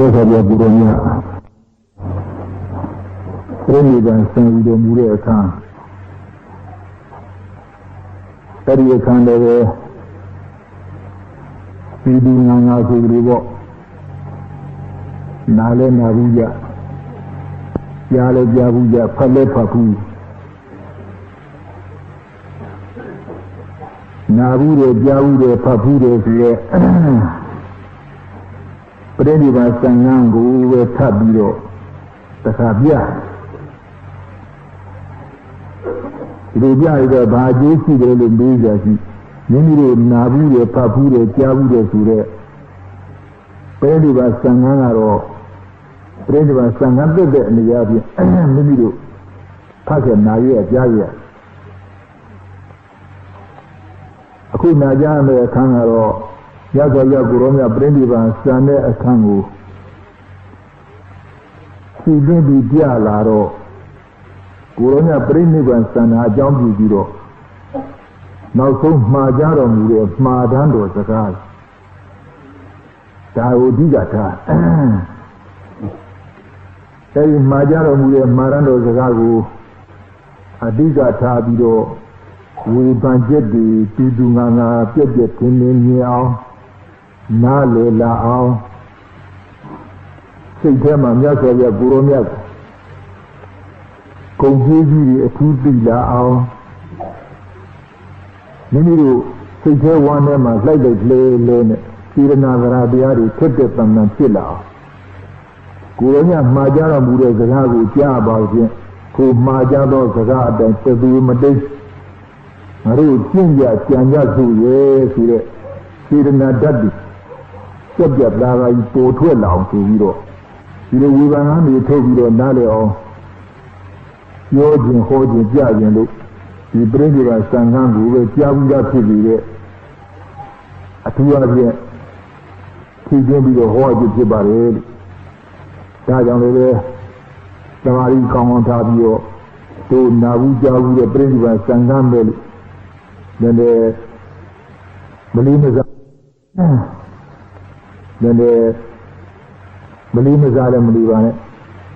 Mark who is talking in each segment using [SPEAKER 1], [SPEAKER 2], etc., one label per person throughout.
[SPEAKER 1] ဆိုပြပူတော်မြတ်ပြိဋိဘံဆံပြီးတော်မူတဲ့အခါအဲ့ဒီအခါလည်းပဲပြည်သူငါဆိုကြလို့ပေါ့နားလဲနာဘူးကြကြားလဲကြားဘူးကြဖတ်လဲဖတ်ဘူးနာဘူးတယ်ကြားဘူးတယ်ဖတ်ဘူးတယ်ဆိုရဲပြိဋိဘံဆံငန်းကိုပဲထပ်ပြီးတော့တခါပြဒီလိုပြရတော့ဘာအကျိုးရှိတယ်လို့မေးကြရှိမိမိတို့နာဘူးတယ်ဖတ်ဘူးတယ်ကြားဘူးတယ်ဆိုတော့ပြိဋိဘံဆံငန်းကတော့ပြိဋိဘံဆံငန်းတက်တဲ့အနေအချင်းမိမိတို့ဖတ်ခဲ့နာရကြားရအခုနာကြတဲ့အခန်းကတော့ရသော်ရကိုရောမြပြိဋိဘံဆံတဲ့အခန်းကိုစီးပြီးပြလာတော့ကိုရောမြပြိဋိဘံဆံတာအကြောင်းပြုပြီးတော့နောက်ဆုံးမှားကြတော်မူတဲ့မှားတန်းတော်စကားဒါကိုအဓိကထားအဲဒီမှားကြတော်မူတဲ့မှားတန်းတော်စကားကိုအဓိကထားပြီးတော့ဝေဖန်ချက်တွေတူတူငါငါပြက်ပြက်ထင်းထင်းမြင်အောင်နားလည်လာအောင်စိတ်ထဲမှာမြတ်စွာဘုရားကိုရောမြတ်ဂုဏ်ကြီးကြီးတွေအထူးသိလာအောင်မိမိတို့စိတ်ထဲဝမ်းထဲမှာလိုက်လိုက်လေလေနဲ့စေရနာသရာတရားတွေထက်တဲ့တန်တန်ဖြစ်လာအောင်ကိုရောမြတ်မှားကြတော်မူတဲ့စကားကိုကြားပါခြင်းကိုမှားကြသောစကားအတိုင်းတသူမတိတ်ငါတို့ကျင့်ကြကြံကြစုရဲ့ဆိုတဲ့စေရနာဓာတ်တွေစက်ပြတ်လာပြီးပိုထွက်လာအောင်ဆိုပြီးတော့ဒီလိုဝေဘာနာတွေထုတ်ပြီးတော့နားလည်အောင်ပြောခြင်းဟောခြင်းကြခြင်းလို့ဒီပြိဋိဘံဆံငန်းကိုပဲကြားပြီးသားဖြစ်ပြီးတဲ့အထူးအဖြင့်ဖြည့်ခြင်းပြီးတော့ဟောခြင်းဖြစ်ပါတယ်လို့ဒါကြောင့်လည်းပဲသမာဓိကောင်းအောင်ထားပြီးတော့တို့နာဘူးကြားဘူးတဲ့ပြိဋိဘံဆံငန်းပဲလို့လည်းမလီမစားလည်းမလီမစားလည်းမလီပါနဲ့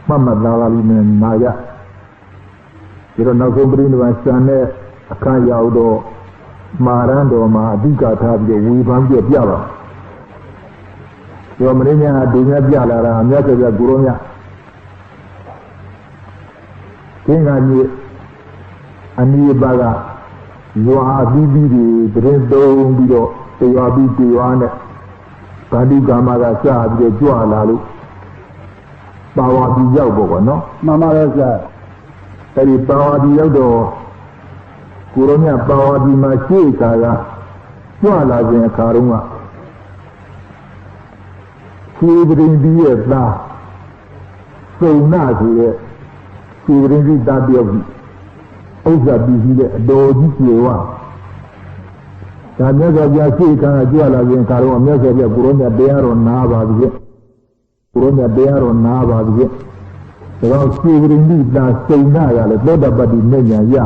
[SPEAKER 1] မှတ်မှတ်သားလာပြီးနာရဒီတော့နောက်ဆုံးပြိဋိဘံဆံတဲ့အခါရောက်တော့မာရန်တော်မှာအဓိကထားပြီးဝေဖန်ပြပြပါဒီမင်းညာဒုညပြလာတာအမြတ်စွာဘုရားကိုရောမြတ်သင်္ဃာကြီးအနိယပါကရွာပြီးပြီးတွေတရင်သုံးပြီးတော့တရားပြီးတရားနဲ့ဗာတိကာမကစပြီးကြွလာလို့ပါဝါပြီးရောက်ပေါ့ကွာနော်မှန်ပါရဲ့ဆရာအဲဒီပါဝါပြီးရောက်တော့ကိုရောမြတ်ပါဝါပြီးမှာရှေ့ကာကကြွလာခြင်းအခါတုန်းကခြေပရင်ပြီးရဲ့သားစုံနာဆိုတဲ့ခြေပရင်ပြီးသားပြောပြီးဥစ္စာပြီးပြီးတဲ့အတော်ကြီးကျေဝဒါမြတ်စွာဘုရားရှေ့ကကြွလာခြင်းအခါတုန်းကမြတ်စွာဘုရားကိုရောမြတ်တရားတော်နားပါပြီကိုရောမြတ်တရားတော်နားပါပြီဒါတော့ခြေပရင်ပြီးသားစုံနာရလဲသောတပတ္တိမြတ်ညာရ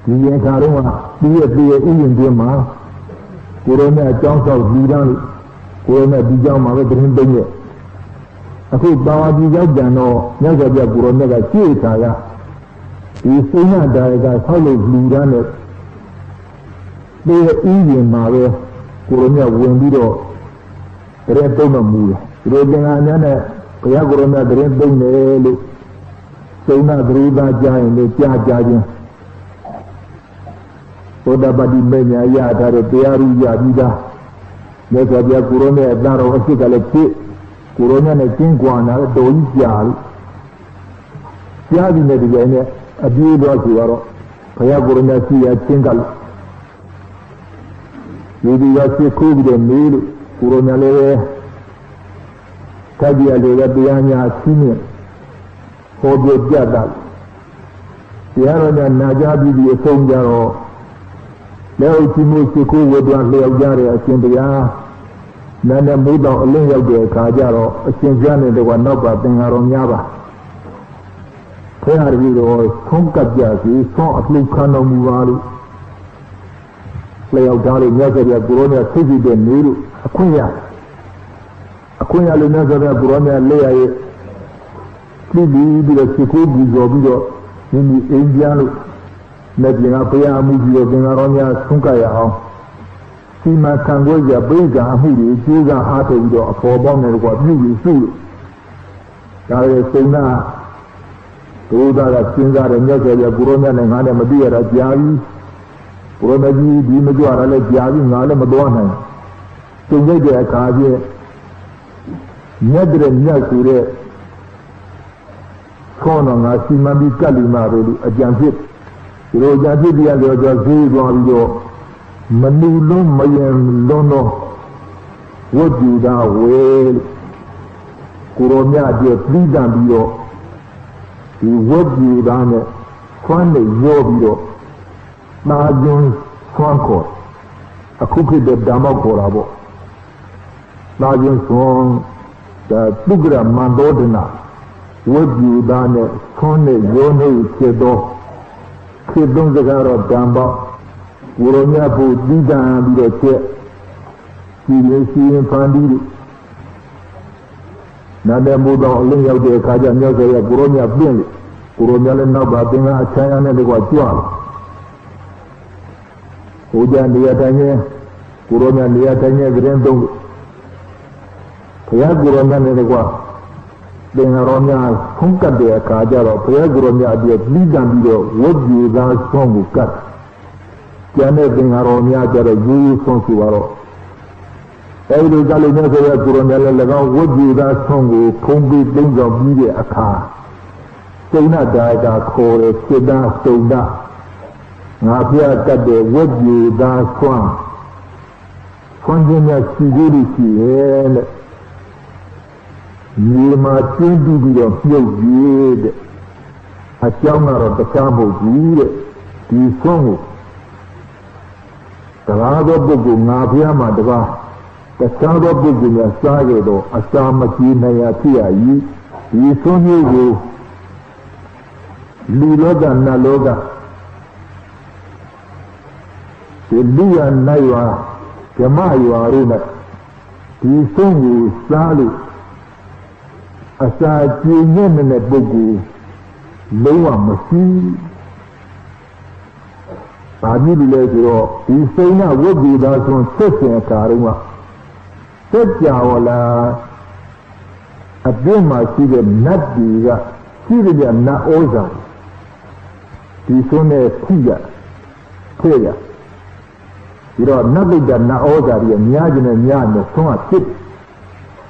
[SPEAKER 1] ဒီရင်ခါတော့ဒီရဲ့ဥယျာဉ်တွင်မှာကိုရောမြတ်အကြောင်းဆောက်ဒီတန်းလို့ကိုရောမြတ်ဒီကြောင်းမှာပဲသတင်းသိရဲ့အခုပါဝါဒီရောက်ကြံတော့မြတ်စွာဘုရားကိုရောမြတ်ကရှေ့ခါကဒီစိဏဒါယကဆောက်လို့လူတန်းနဲ့ဒီဥယျာဉ်မှာပဲကိုရောမြတ်ဝင်ပြီးတော့သတင်းသုံးမှမူတယ်ဒီလိုသင်္ဃာများနဲ့ဘုရားကိုရောမြတ်သတင်းသုံးတယ်လို့စိဏသရုသာကြားရင်လည်းကြားခြင်းသောတပတ္တိမေညာရထားတဲ့တရားရူရပြီးသားမြတ်စွာဘုရားကိုရောမြတ်အသားတော်အစ်စ်ကလည်းဖြစ်ကိုရောမြတ်နဲ့ကျင်းကွာနာတော်ကြီးကြားလို့ကြားပြီးတဲ့ဒီကြိုင်နဲ့အပြေးတော့ဆိုတော့ဘုရားကိုရောမြတ်ရှိရချင်းကလို့ဒီကစစ်ခိုးပြီးတော့နေလို့ကိုရောမြတ်လည်းပဲထပ်ပြီးလည်းတရားညာရှိနေဟောပြပြတာတရားတော်နဲ့နာကြားပြီးအဆုံးကြတော့လက်အုပ်ကြီးမှုစစ်ခိုးဝတ်တော်လျောက်ကြတဲ့အရှင်ဘုရားနာနဲ့မိုးတော်အလင်းရောက်တဲ့အခါကျတော့အရှင်ဘုရားနဲ့တကွာနောက်ပါသင်္ဃာတော်များပါဘုရားကြီးတော်ဆုံးကပ်ကြစီဆုံးအလှခံတော်မူပါလို့လျောက်ထားလို့မြတ်စွာဘုရားကိုရောမြတ်သိသိတဲ့နေလို့အခွင့်ရ Accoya le Nazara Burana Lea, Tibi, the Sikubi Zobio, in the Indian, Medina Paya Mugi of Venaronia, Sunkaya, Sima Tangoja, Brega, Hudi, Juga Hato, for Bonner, what you will see. Toda Singa and Yaga, Burona and Hana Madia, Javi, Buronaji, Dimajuara, Javi, Nala Madonna. So they get a card, Nedre Yakure, Konon, Simami Kalima, a Jansit, Rojazi, and Rojazi, Manulu, Mayan, Lono, what you down well, Kuronia, dear, please, and you. He would you down it, Sunday, Yobio, Majun, Swanko, a cookie the Damakorabo, Majun Swan, the Tugra Mandodina, would you down it, Sunday, Yone, Kedo, Kedon the Garo Damba, Uronia put Dida and the Che, he and Pandi. Nada muda oleh yang dia kajiannya saya Kuronya beli, Kuronya lena batinga acaya ni dekat jual. Hujan dia tanya, Kuronya dia tanya berendung. Pihak Kuronya ni dekat dengan orangnya sungkat dia kajar, pihak Kuronya dia beli dan dia wajib dan sunggukat. Kiane dengan orangnya cara jujur sungguh. Every Galina Kuronella Lega would you that song with Pombi things of media a car. Sena died called Seda Soda. Napia that they would you that swan. Finding a security and Nima Tindi of Field, a chamber of the Camel Grid, the song. The Raga Bugu Napia Madra. The sound of the Virginia Sagado, a Samaki Nayatia, ye son you Liloga Naloga, the Lia Naiwa, Kamayu Aruna, ye son you Sali, a Saki Yemene Bugu, Loa Masi, Padilero, ye say now would be that one second Karuma. Sejawala Adema Siga Nadiga Siga Na Oza Tisone Tiga Tega You don't know that Na Oza Yajin and Yan the Soma Tip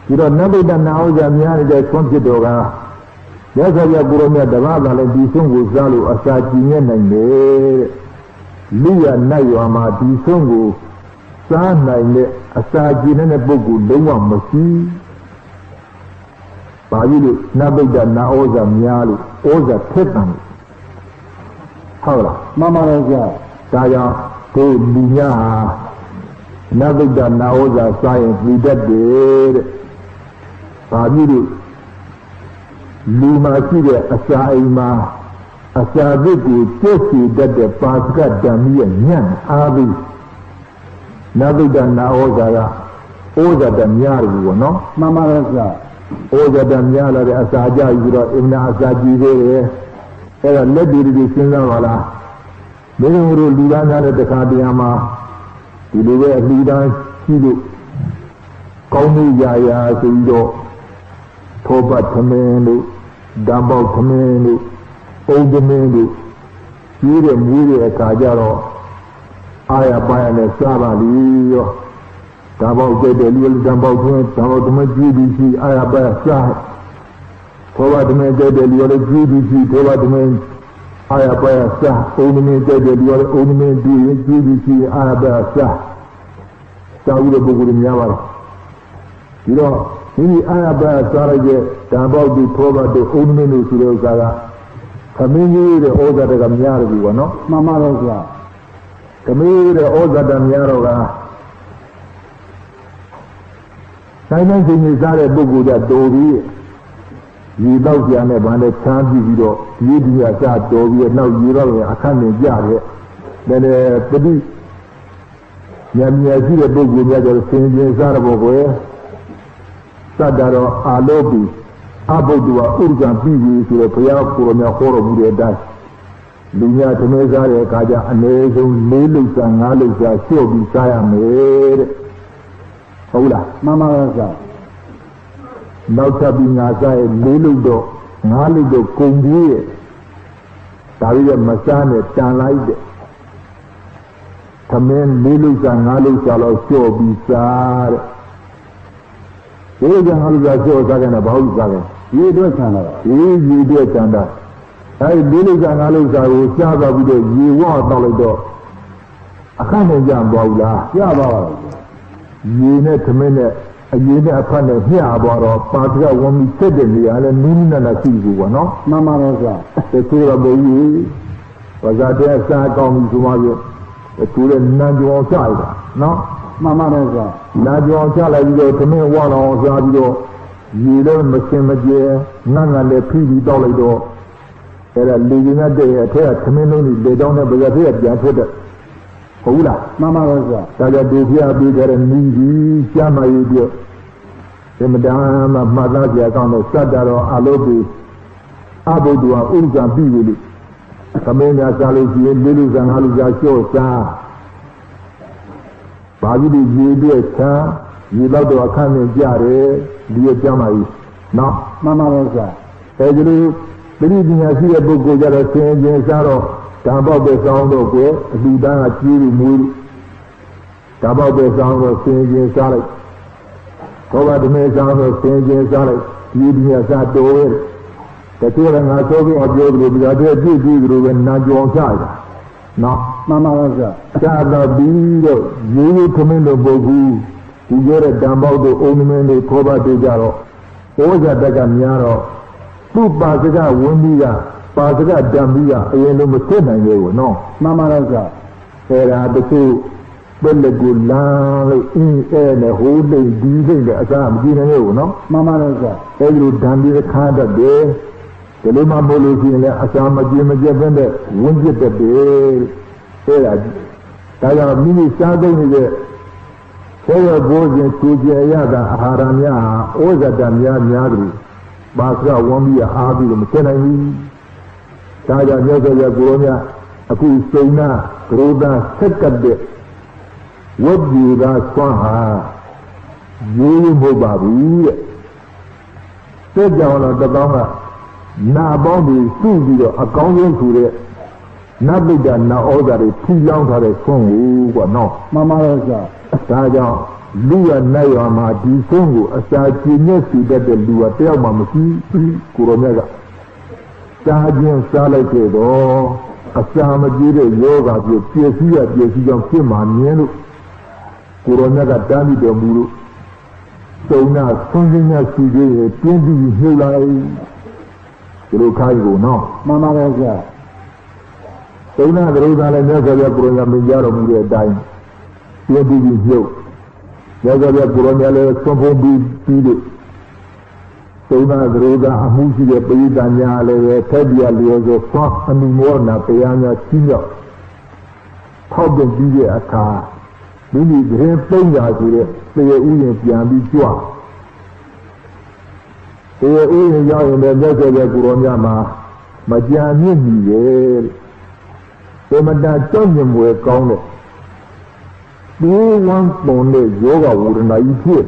[SPEAKER 1] You don't know that Na Oza Yan the Sontidoga There's a Yaguromia Davada and Disungu Zalu Asajian and Lia Nayama Disungu Sana Asajin and a Bugu, the one machine. Bayu, Nabida Naoza Miali, Oza Tetan. Hola, Mama Raja, Taya, to Linya, Nabida Naoza Science, we did. Bayu, Lima Sida Asaima, Asaviku, Tosi, that the Pasca Damian Yan, Avi. Nabida Naoza, Oza Damiaru, no? Mama Raza, Oza Damiala, Asaja, Ibna Asaji, era lady di Sinavala. Many Lidana de Kadiama, the Lidan Sidu, Kauni Yaya, Sido, Toba Tamenu, Dambal Tamenu, Old Menu, Siri and Miri Kajaro. Aya Bayane Savali, Dambal Gedel, Dambal Twin, Dambal to my GDC, Aya Bayasai, Toba to my Gedel, GDC, Toba to my Aya Bayasa, only Gedel, only GDC, Aya Bayasa, Saudi Bugurim Yavara. You know, he Aya Bayasara, Dambal the Toba, the only Nusuzaga, coming the order of Gamyari, no? Mama Rosa. Kami the Oza Damiaroga. Simon is not a book that Dovi. You know, Yana Bane Chanti Vido, you do a cat Dovi, now you know, I can't enjoy it. Then a pretty Yamia, the book with the same Zarabo, Sadaro Alobi, Abodua, Urgan Bibi, to the Paya Kuromia Horo Buddha. Lunia Temeza, Kaja, Anezo, Nelus and Alus, Shobi, Saya made. Hola,
[SPEAKER 2] Mama Raza.
[SPEAKER 1] Nauta Bingaza, Neludo, Nalido, Kumbie, Taria Masane, Tanlaide. Tamen Nelus and Alus, Shobi, Sar. Here is another Zagan about Zagan.
[SPEAKER 2] You do it, Canada.
[SPEAKER 1] You do it, Chanda. I believe that Alusa will serve up with you want knowledge. I can't jump Bola.
[SPEAKER 2] Yeah,
[SPEAKER 1] You net a minute, a unit upon a here about a party of one suddenly and a noon and a season, no?
[SPEAKER 2] Mama Raza.
[SPEAKER 1] The two of you was that there start coming to Mario, the two and none you on side, no?
[SPEAKER 2] Mama Raza.
[SPEAKER 1] Najo Chala, you go to me one on Zadio. You learn Massima, none and the pretty dolly door. They're leaving a day at her, community, they don't have a head, just with it. Hola,
[SPEAKER 2] Mama Raza.
[SPEAKER 1] Saga Duvia bigger and needy, Shama Udio. The Madame of Mazazia on the Sadaro Alobi, Abodua, Urgan Bivili. Kamena Salusi, Lilus and Haluza Show, Bagidi, you do a car, you love to a coming jare, dear Jamai. No,
[SPEAKER 2] Mama Raza.
[SPEAKER 1] Edulu, believing I see a book with a change in Saro, Tabo the sound of it, Ludan at Yuri Mood, Tabo the sound of change in Salik. Cover the main sound of change in Salik, leading us at the way. The two and I told you of your group, the other two group and not your side. No.
[SPEAKER 2] Mama Raza.
[SPEAKER 1] Sada Bindo, you come in the Bogu, you get a dumb out the ornament, the Koba de Jaro, Oza Dagamiaro, two Pasiga, Windiga, Pasiga Dambia, and Lumusena, you know.
[SPEAKER 2] Mama Raza.
[SPEAKER 1] There are the two, when the good land in air and the whole day, diesel, the Assam, you know.
[SPEAKER 2] Mama Raza.
[SPEAKER 1] Every Dandi the kind of day, the Lima Molusi and the Assam, Jim, Windy the day. Taya mini Sago is a Saya goes in Sujayaga, Haramia, Oza Damia, Nyagri, Basra, Wambi, Abi, Mkenai, Taya Nyaga Gonia, Aku Sona, Roda, Sekade, what do you guys Swaha? You Mobabi. Sit down at the Banga, Nabobi, Sudio, a convent to the Nabida na order too long for a song, no.
[SPEAKER 2] Mama Raza.
[SPEAKER 1] Saja, Lua Nayama, di Songo, a Sajinesi that the Lua Telmamaki, Kuromega. Sajin Salakedo, a Samajire Yoga, the Piesia, the Sijan Pima, Nienu, Kuromega Dani de Muru. So now, something else to do, 20 July, Kurokaigo, no.
[SPEAKER 2] Mama Raza.
[SPEAKER 1] So now the Rosa and Nagaria Purana Mijaro Muria dying. 20 years. Nagaria Purana, some of these people. So now the Rosa Amusi, the Payana, Tabia, the Swamp, and Morna, Payana, Senior. How can be a car? We need him playing out with it, play a Uyan Piambi Jua. They are Uyan Yang and the Nagaria Purana, Majani. They might not tell him where gone it. The one only yoga wouldn't I hear.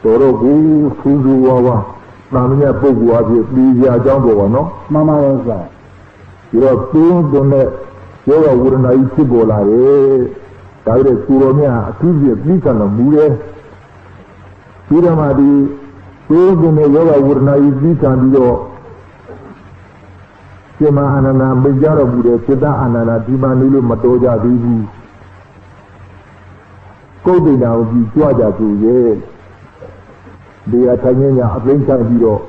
[SPEAKER 1] Soro go Suzu Wawa, Namia Pogua, Lizia Jambo, no?
[SPEAKER 2] Mama Raza.
[SPEAKER 1] You are tuned on it. Yoga wouldn't I see Bola, Tire Suromia, Tuesday, Pican of Mure. Piramadi, tuned on the yoga wouldn't I see Candido. Sema Anana, Mijara Bude, Seda Anana, Dimanilu Matoja, Vivu. Cody now, the Georgia to ye. They are Tanya, a Blinka Hero.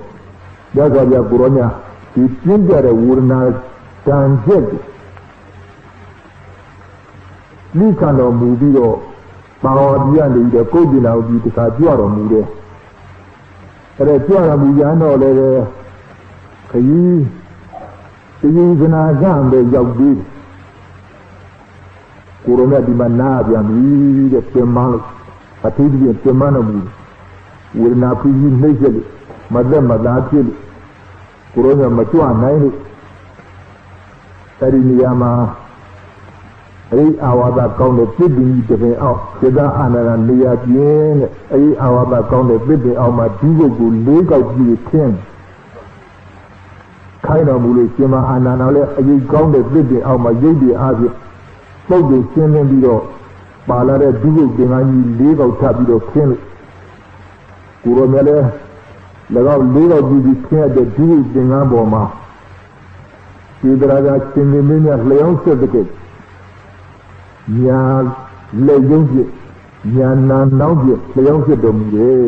[SPEAKER 1] Yagaria Buronia, the Ginger would not stand jet. Likano Mubio, Maodian, the Cody now, the Kajuara Mude. Retuara Muyano, Kayi. The reason I got the Yabdi Corona di Manabi and we get the Mal, a TV at the Manabu. ဝေဒနာဖြစ်ပြီးနှိမ့်ချက်လို့မသက်မသားဖြစ်လို့ကိုရောမကြွနိုင်လို့အဲ့ဒီနေရာမှာအဲ့ဒီအာဝါဒကောင်းတဲ့ပြစ်တင်ကြီးတစ်ပင်အောက်စေတအာနန္ဒနေရာပြင်းတဲ့အဲ့ဒီအာဝါဒကောင်းတဲ့ပြစ်တင်အောက်မှာဒီကုတ်ကို၄ကောက်ကြီးခင်းခိုင်းတော်မူလို့ရှင်မအာနန္ဒလည်းအရေးကောင်းတဲ့ပြစ်တင်အောက်မှာရုပ်တည်အားဖြင့်ပုတ်ကိုရှင်းလင်းပြီးတော့ပါလာတဲ့ဒီကုတ်တင်ကြီး၄ကောက်ထပ်ပြီးတော့ခင်းလို့ကိုရောမြလည်း၎င်း၄ကောက်ကြီးခင်းတဲ့ဒီကုတ်တင်ပေါ်မှာဒီတရားကရှင်မင်းမြတ်လျောင်းဆက်တဲ့ညာလက်ရုံးပြညာနာနောက်ပြလျောင်းဖြစ်တော်မူတယ်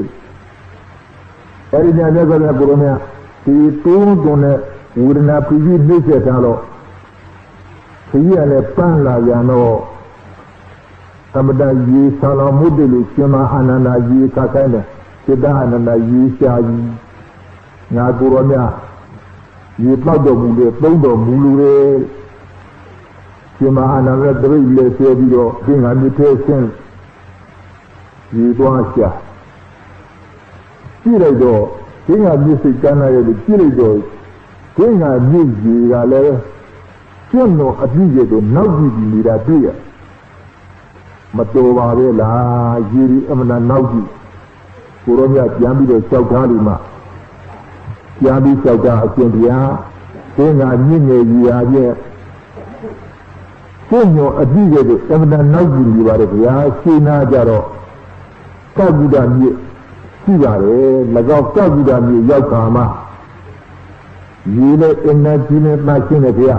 [SPEAKER 1] အဲဒီညာမြတ်ကလည်းကိုရမဒီတုံးတုံးနဲ့ဝေဒနာပြည့်နှိမ့်ဆက်ထားတော့ခရီးရလည်းပန်းလာပြန်တော့သမတရေဆာလောင်မှုတယ်လို့ရှင်မအာနန္ဒာရေခါခိုင်းတယ်စိတ္တအာနန္ဒာရေရှာကြီးငါကိုရမရေပေါက်တော်မူတယ်သုံးတော်မူလူတယ်ရှင်မအာနန္ဒတရိပ်လက်ဆွဲပြီးတော့သင်္ဃာမြစ်ထဲဆင်းရေသွားရှာကြည့်လိုက်တော့သင်္ဃာမြစ်စိတ်ကမ်းလာရဲ့ကြည့်လိုက်တော့သင်္ဃာမြစ်ကြီးကလည်းကျွတ်တော်အပြည့်ရဲ့တော့နောက်ကြည့်ပြီးနေတာတွေ့ရမတော်ပါပဲလားရေဒီအမှန်နောက်ကြည့်ကိုရောမြပြန်ပြီးတော့ကြောက်ထားလို့မှပြန်ပြီးကြောက်တာအရှင်ဘုရားသင်္ဃာမြစ်ငယ်ကြီးရာရဲ့ကိုညောအတိရဲ့အမှန်နောက်ကြည့်နေပါတယ်ဗျာရှင်းနာကြတော့ကဗ္ဗုဒ္ဓမြစ်ရှိပါတယ်၎င်းကဗ္ဗုဒ္ဓမြစ်ရောက်ခါမှရေနဲ့အင်နာကြီးနဲ့ပတ်ရှင်းတယ်ဗျာ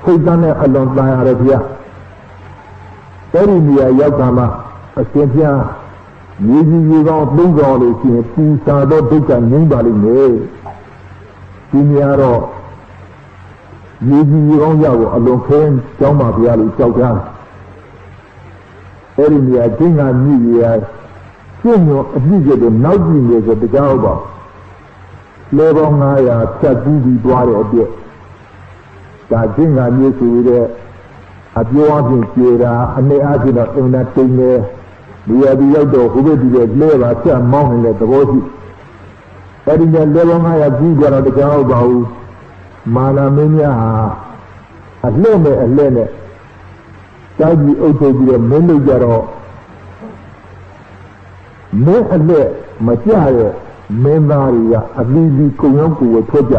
[SPEAKER 1] စိတ်တန်းနဲ့အလွန်တန်ရတယ်ဗျာအဲ့ဒီနေရာရောက်ခါမှအရှင်ဘုရားရေကြီးရေကောင်းသုံးကောင်းလို့ရှိရင်ပူစာတော့ဒုက္ခငြိမ်းပါလိမ့်မယ်ဒီနေရာတော့ရေကြီးရေကောင်းရောက်အလွန်ခဲကြောင်းပါဗျာလို့ကြောက်ကြတယ်အဲ့ဒီနေရာကျင်းကမြည်ရကျင့်ရောအပြည့်ကျတော့နောက်ကြည့်နေဆိုတရားဟုတ်ပါလေပေါင်း900ဖြတ်ပြီးပြီးသွားတဲ့အတွက်ဒါကျင်းကမြည်ဆိုတဲ့အပြောအချင်းကျေတာအနေအချင်းတော့အင်တာတိန်နေဒီရဒီရောက်တော့ဟိုဘက်ဒီဘက်လဲပါဖြတ်မောင်းနေတဲ့သဘောရှိအဲ့ဒီနဲ့လေပေါင်း900ပြီးကြတော့တရားဟုတ်ပါဘူးမာနမင်းများဟာအလှဲ့နဲ့တောက်ကြီးအုပ်ချုပ်ပြီးတော့မင်းလုပ်ကြတော့မင်းအလှဲ့မကြရဲ့မင်းသားတွေကအလီလီကုံရောက်ကိုထွက်ကြ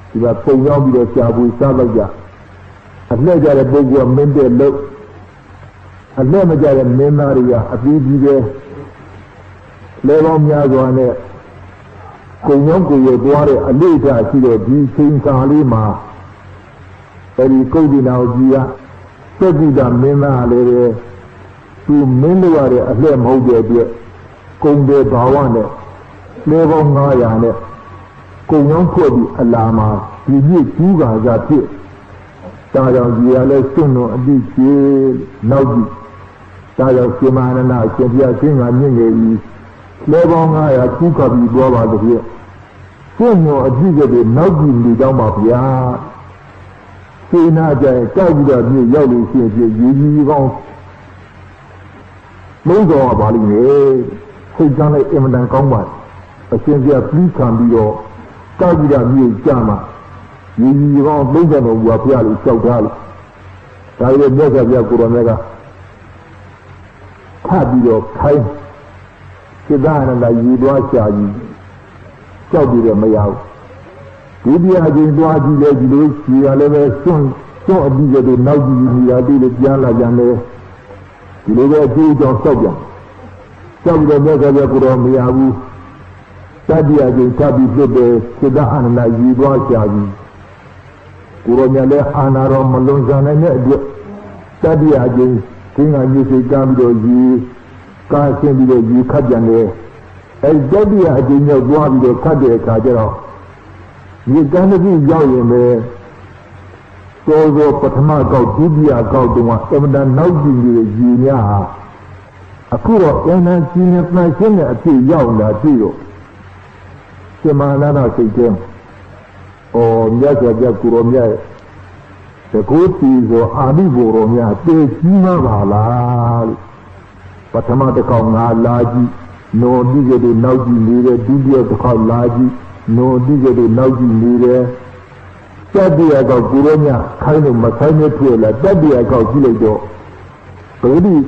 [SPEAKER 1] ဒီကပုံရောက်ပြီးတော့ရှားပွေစားလိုက်ကြအလှဲ့ကြတဲ့ပုဂ္ဂိုလ်ကမင်းတဲ့လို့အလှဲ့မကြတဲ့မင်းသားတွေကအပြီးပြီးပဲလဲပေါင်းများစွာနဲ့ကုံရောက်ကိုသွားတဲ့အလေးထားရှိတော့ဒီချိန်ခါလေးမှာအဲဒီကုဋ္ဌိနာကြီးကသက္ကုတမင်းသားလည်းပဲသူမင်းတို့ရတဲ့အလှဲ့မဟုတ်တဲ့အတွက်ကုံတဲ့ဘာဝနဲ့လဲပေါင်း900နဲ့ကုံရောက်ဖွဲ့ပြီးအလာမှာဒီပြည့်ကျူးကာကြဖြစ်ဒါကြောင့်ဒီရလဲစွန့်တော်အတိချေနောက်ကြည့်ဒါကြောင့်ရှင်မအာနန္ဒအရှင်ဘုရားရှင်ကမြင့်ငယ်ကြီးလဲပေါင်း900ကျူးကပ်ပြီးသွားပါတဲ့ဖြစ်စွန့်တော်အတိကျတဲ့နောက်ကြည့်လူတောင်းပါဗျာစေနာကြဲကြောက်ပြီးတော့ပြည့်ရောက်လို့ရှိရင်ရည်ကြီးကောင်းလုံးတော်ပါလိမ့်မယ်စိတ်ကလည်းအင်မတန်ကောင်းပါအရှင်ပြပြီးခံပြီးတော့ကြောက်ပြီးတော့ပြည့်ကြမှာရည်ကြီးကောင်းလုံးတော်ဘုရားဖျားလို့ကြောက်ထားလို့ဒါရဲ့မြတ်စွာဘုရားကိုရောမြတ်ကထပ်ပြီးတော့ခိုင်းစိတ္တအနန္တရည်သွားရှာကြီးကြောက်ပြီးတော့မရဘူးဒုတိယအကျဉ်းသွားကြည့်လဲဒီလိုရှိရလည်းပဲစွန့်အပြီးကျတော့နောက်ကြည့်နေတာတွေ့လို့ပြန်လာကြတယ်ဒီလိုပဲအကျိုးကြောင့်စောက်ပြန်စောက်ပြီးတော့မြတ်စွာဘုရားကိုတော့မရဘူးတတိယအကျဉ်းထပ်ပြီးဖြစ်တယ်စိတ္တအနန္တရည်သွားရှာကြီးကိုရောမြတ်လည်းအာနာတော်မလွန်ဆန်နိုင်တဲ့အတွက်တတိယအကျဉ်းသင်္ဃာမြေစိတ်ကမ်းပြီးတော့ရည်ကားဆင်းပြီးတော့ရည်ခတ်ပြန်တယ်အဲတတိယအကျဉ်းရောက်သွားပြီးတော့ခတ်တဲ့အခါကျတော့ဒီကံတစ်ခုရောက်ရင်ပဲသောပထမကောက်ဒုတိယကောက်တုန်းကအမှန်တန်နောက်ကြည့်နေတဲ့ရည်များဟာအခုတော့အင်းနဲ့ကြီးနဲ့ပြန်ရှင်းတဲ့အဖြစ်ရောက်လာပြီတော့ရှင်မနာနာစိတ်ထဲမြတ်စွာဘုရားကိုရောမြတ်တကူတီဆိုအာမိဘုရောမြတ်တေကြီးမှာပါလားလို့ပထမတစ်ခေါက်ငါလာကြည့် no dige de nauji nire dige de kha laji no dige de nauji nire tadiya ga guronya khainu masaine thuela tadiya ga jilai do bodi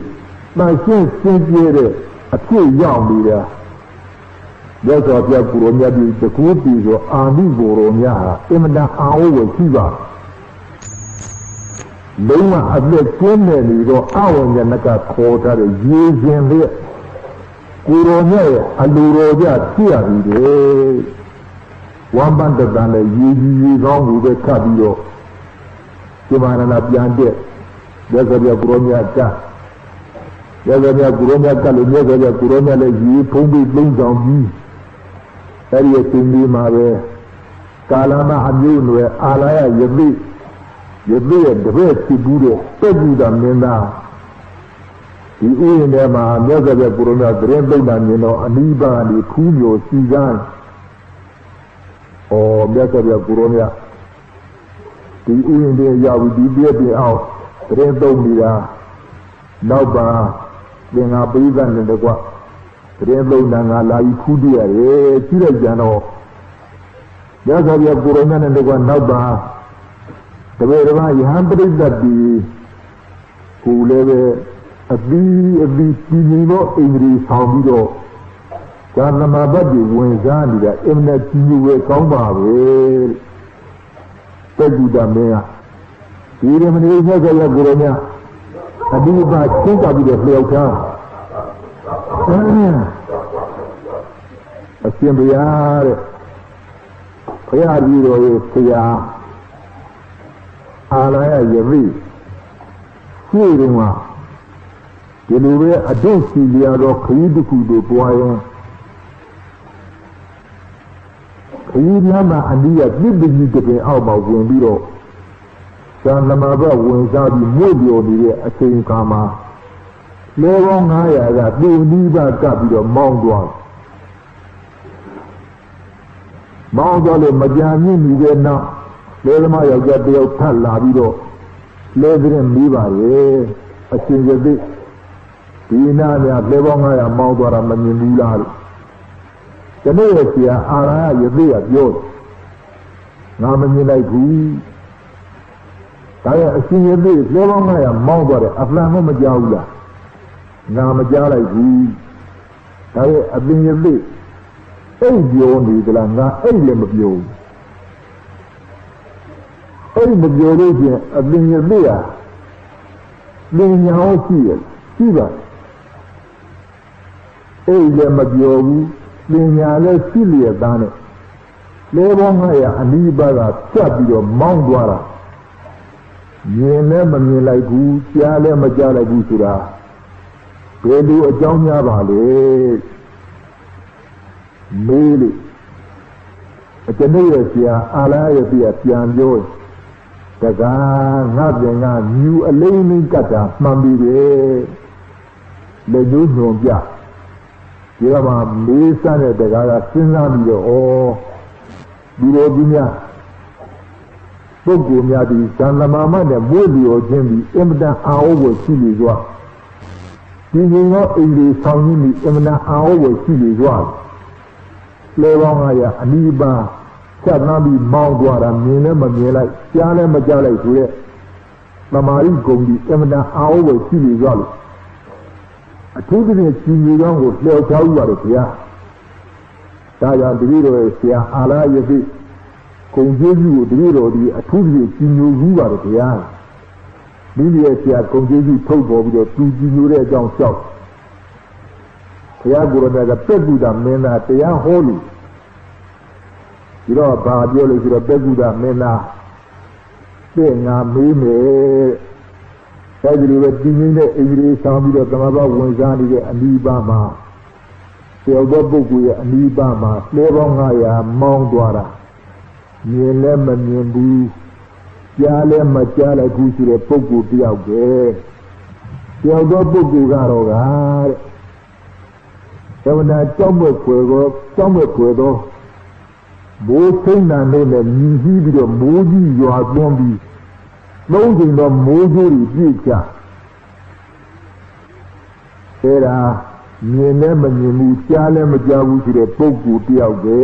[SPEAKER 1] ma shin jere a phit yaung nira yasa pya guronya bi taku bi so ani guronya ha imda awo we chi baလုံးဝအသက်ကျင်းနေပြီးတော့အဝဉ္ဇနကခေါ်ထားတဲ့ရေရှင်လေးကိုရောမြတ်ရဲ့အလိုတော်ကြသိရပြီတဲ့ဝမ်းပန်းတန်နဲ့ရေကြီးရေကောင်းမှုပဲခတ်ပြီးတော့ဒီမာရဏပြန်တဲ့ရသဗျာကိုရောမြတ်ကရသဗျာကိုရောမြတ်ကလည်းရသဗျာကိုရောမြတ်လည်းရေဖုံးပြီးလုံးဆောင်ပြီးအဲ့ဒီအချိန်လေးမှာပဲကာလမအမျိုးနွယ်အာလာယယသိယသိရဲ့တပည့်ဖြစ်ဘူးတဲ့တက်ကြည့်တာမင်းသားဒီဥယျာဉ်ထဲမှာမြတ်စွာဘုရားကိုရောမြတ်သတင်းပိဋကမြင်တော့အနိဗ္ဗာန်ဒီဖူးမျိုးစီကန်းမြတ်စွာဘုရားကိုရောမြတ်ဒီဥယျာဉ်ထဲရောက်ပြီးဒီပြည့်ပြည့်အောင်သတင်းသုံးနေတာနောက်ပါသင်္ဃာပိဋကနဲ့တကွသတင်းသုံးတာငါလာပြီးဖူးတည်ရတယ်ကြည့်လိုက်ကြတော့မြတ်စွာဘုရားကိုရောမြတ်နဲ့တကွနောက်ပါတပည့်တော်ယဟန်ပရိသတ်ဒီကိုလည်းပဲအပြီးပြည်နေတော့အိန္ဒြေဆောင်ပြီးတော့ဇာနမဘတ်ကြီးဝင်စားနေတာအင်မတန်ကြီးကြီးဝဲကောင်းပါပဲတက်ကြည့်တာမင်းကဒီရမဏိမြတ်စွာဘုရားကိုရောမြတ်အဒီပါချင်းကပြီးတော့လျှောက်ထားအရှင်ဘုရားတဲ့ဘုရားကြီးတော်ရဲ့ဆရာအာလာယယသိရှင်းတယ်မှာဒီလိုပဲအတုစီလျာတော့ခရီးတစ်ခုတို့ပွားရင်ခရီးလမ်းမှာအနည်းရပြစ်ပြစ်တပင်အောက်မှာဝင်ပြီးတော့ဇာနမဘဝင်စားပြီးမြို့ပြော်နေတဲ့အချိန်ခါမှာလဲပေါင်း900ကသူ့နီးပါးကပ်ပြီးတော့မောင်းသွားလို့မကြာမြင့်နေတဲ့နောက်လဲသမားယောက်ျားတယောက်ထပ်လာပြီးတော့လဲတဲ့မိပါရဲ့အရှင်ရသိဒီနာများလဲပေါင်း900မောင်းသွားတာမမြင်ဘူးလားလို့ဒီနေ့ရဲ့ဆရာအာရယရသိကပြောငါမမြင်လိုက်ဘူးဒါရဲ့အရှင်ရသိလဲပေါင်း900မောင်းသွားတယ်အပလန်မကြောက်ဘူးလားငါမကြားလိုက်ဘူးဒါရဲ့အပင်ရသိအိပ်ပြောနေသလားငါအိပ်လည်းမပြောဘူးအဲ့ဒီမပြောလို့ချင်းအပင်ရသိဟာလင်းညာအောင်ရှိပါအဲ့လည်းမပြောဘူးလင်းညာလည်းရှိလျက်သားနဲ့လဲပေါင်း900အနိဗ္ဗာန်ကဖြတ်ပြီးတော့မောင်းသွားတာမြင်လည်းမမြင်လိုက်ဘူးကြားလည်းမကြားလိုက်ဘူးဆိုတာဘယ်လိုအကြောင်းများပါလဲမေးလို့အကျွန်ုပ်ရဲ့ဆရာအာလာရဲ့ပြပြန်ပြောတကားငါပြင်ကမြူအလိမ့်လေးကတ်တာမှန်ပြီပဲလက်ကျိုးညွန်ပြဒီကမှာမေးစတဲ့တကားကစဉ်းစားပြီးတော့ဒီလိုကြီးများပုဂ္ဂိုလ်များဒီဇန်နမာမနဲ့မွေးလျော်ခြင်းပြီးအင်မတန်အာဟုကိုရှိနေကြဒီရင်ရောအိန္ဒိဆောင်ကြီးပြီးအင်မတန်အာဟုကိုရှိနေကြလဲပေါင်း900အနိဗ္ဗာန်ဆက်နာပြီးမောင်းသွားတာမြင်လည်းမမြင်လိုက်ကြားလည်းမကြားလိုက်ဆိုရက်သမာဓိဂုဏ်ကြီးအမှန်တန်အာဟုပဲရှိနေကြလို့အထူးသဖြင့်ရှင်ကြီးကောင်းကိုလျှောက်ချောက်ရတယ်ဗျာဒါကြောင့်တတိတော်ရဲ့ဆရာအာလာယသိဂုဏ်ကျေးဇူးကိုတတိတော်ဒီအထူးသဖြင့်ရှင်ညိုဘူးပါတယ်ဗျာမိမိရဲ့ဆရာဂုဏ်ကျေးဇူးထုတ်ပေါ်ပြီးတော့သူကြည်ညိုတဲ့အကြောင်းလျှောက်ဘုရားကိုယ်တော်ကပြည့်စုံတာမင်းသားတရားဟောလို့ဒီတော့ဘာပြောလို့ဆိုတော့ပေကုဒမင်းသားသိငါမေးမယ်အဲဒီလိုပဲဒီငင်းတဲ့အင်္ဂလိပ်ဆောင်ပြီးတော့သမဘာဝင်စားနေတဲ့အနိဗ္ဗာန်မှာကျော်သောပုဂ္ဂိုလ်ရဲ့အနိဗ္ဗာန်မှာလဲပေါင်း900မောင်းသွားတာမြင်လည်းမမြင်ဘူးကြားလည်းမကြားလိုက်ဘူးဆိုတဲ့ပုဂ္ဂိုလ်တယောက်ပဲကျော်သောပုဂ္ဂိုလ်ကတော့ကတဲ့သမဏကြောက်မဲ့ခွေသောဘိုးစိမ့်နာနဲ့မြည်ပြီးတော့မိုးကြီးရွာသွန်းပြီးသုံးချိန်တော့မိုးကြိုးတွေပြည့်ချအဲဒါ မြင်လည်းမမြင်ဘူးကြားလည်းမကြားဘူးဆိုတဲ့ပုဂ္ဂိုလ်တယောက်ပဲ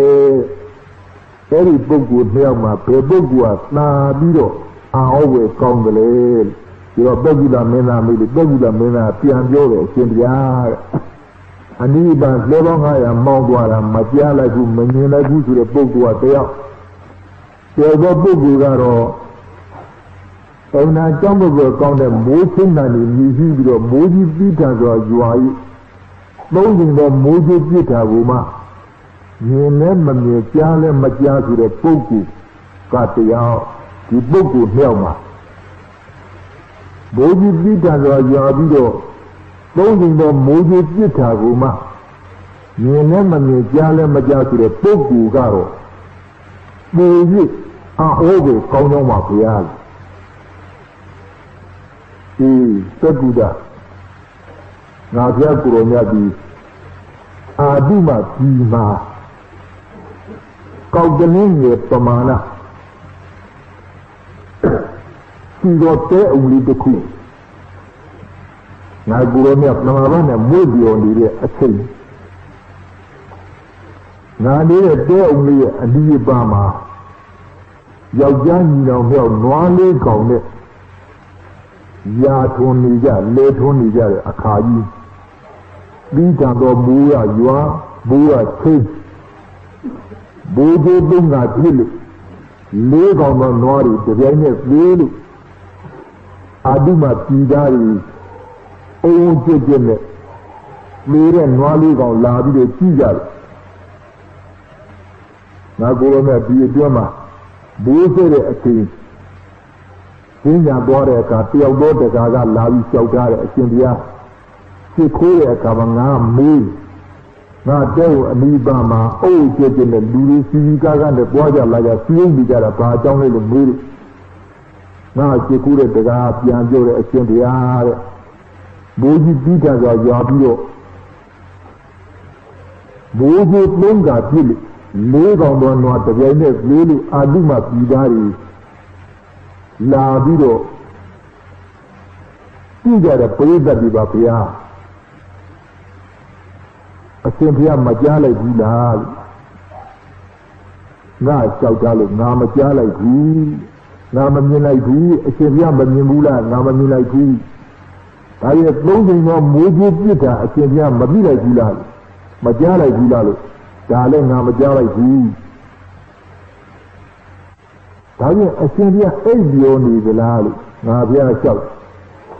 [SPEAKER 1] အဲ့ဒီပုဂ္ဂိုလ်တယောက်မှာဘယ်ပုဂ္ဂိုလ်ကသာပြီးတော့အာဩဝေကောင်းတယ်လေဒီတော့ပုဂ္ဂိလမင်းသားမေးလို့ပုဂ္ဂိလမင်းသားပြန်ပြောတယ်အရှင်ဘုရားတဲ့အနိဗ္ဗာန်လဲပေါင်း900မောင်းသွားတာမကြားလိုက်ဘူးမမြင်လိုက်ဘူးဆိုတဲ့ပုဂ္ဂိုလ်ကတယောက်ကျော်သောပုဂ္ဂိုလ်ကတော့အိမ်သာကြောင့်ပုဂ္ဂိုလ်ကောင်းတဲ့မိုးချင်းတန်ကြီးမြည်ပြီးတော့မိုးကြီးပြီးထန်စွာရွာကြီးသုံးချိန်တော့မိုးကြီးပြစ်တာကိုမှမြင်လည်းမမြင်ကြားလည်းမကြားဆိုတဲ့ပုဂ္ဂိုလ်ကတရားဒီပုဂ္ဂိုလ်မြောက်မှာမိုးကြီးပြစ်တာဆိုရွာပြီးတော့သုံးချိန်တော့မိုးကြီးပြစ်တာကိုမှမြင်လည်းမမြင်ကြားလည်းမကြားဆိုတဲ့ပုဂ္ဂိုလ်ကတော့ပူ၍အာဩကိုကောင်းကြောင်းပါဘုရားဒီသက္ကုဒငါဘုရားကိုရောမြတ်ဒီအာဓိမဒီမှာကောက်ကလင်းရဲ့ပမာဏဒီတော့တဲ့အုံလေးတစ်ခုငါကိုရောမြတ်ပမာဏနဲ့မွေးပြော်နေတဲ့အချိန်ငါနေတဲ့တဲ့အုံလေးရဲ့အဒီပါမှာယောက်ျားညီတော်မြောက်နွားလေးကောင်နဲ့ရာထွန်နေကြလေထွန်နေကြတဲ့အခါကြီးပြီးတံတော်မူရရွာဘူးရချိတ်ဘူဂျေတုံးကဖြစ်လို့လေးကောင်သောနွားတွေတပြိုင်နက်သေးလို့အာဓိမပြည်သားတွေအုံကျစ်ကျစ်နဲ့လေးတဲ့နွားလေးကောင်လာပြီးတော့ကြည့်ကြတယ်ငါကိုယ်တော်နဲ့ဒီအတွင်းမှာဘူးစေတဲ့အချိန်ရှင်းကြသွားတဲ့အခါတယောက်တော့တကားကလာပြီးကြောက်ကြတဲ့အရှင်ဘုရားစစ်ခိုးတဲ့အခါမှာငါမေးငါတဲ့ကိုအနိဗ္ဗာန်မှာအုပ်ကျကျနဲ့လူတွေစီစီကားကားနဲ့ပွားကြလာကြစီးရင်ပြီးကြတာဘာအကြောင်းလဲလို့မေးလို့ငါစစ်ခိုးတဲ့တကားပြန်ပြောတဲ့အရှင်ဘုရားတဲ့ဘိုးကြီးပြီးတာဆိုရွာပြီးတော့ဘိုးကြီးသုံးကပြည့်လို့လေးကောင်တော်နွားတပြိုင်နဲ့လေးလို့အာဓိမပြည်သားတွေလာပြီးတော့ကြည့်ကြတဲ့ပရိသတ်တွေပါဘုရားအရှင်ဘုရားမကြားလိုက်ဘူးလားငါကြောက်ကြလို့ငါမကြားလိုက်ဘူးငါမမြင်လိုက်ဘူးအရှင်ဘုရားမမြင်ဘူးလားငါမမြင်လိုက်ဘူးဒါရဲ့သုံးချိန်တော့မိုးကြီးပြစ်တာအရှင်ဘုရားမပြီးလိုက်ဘူးလားမကြားလိုက်ဘူးလားလို့ဒါလည်းငါမကြားလိုက်ဘူးဒါပြန်အရှင်ဘုရားအိပ်ပြောနေသလားလို့ငါဘုရားလျှောက်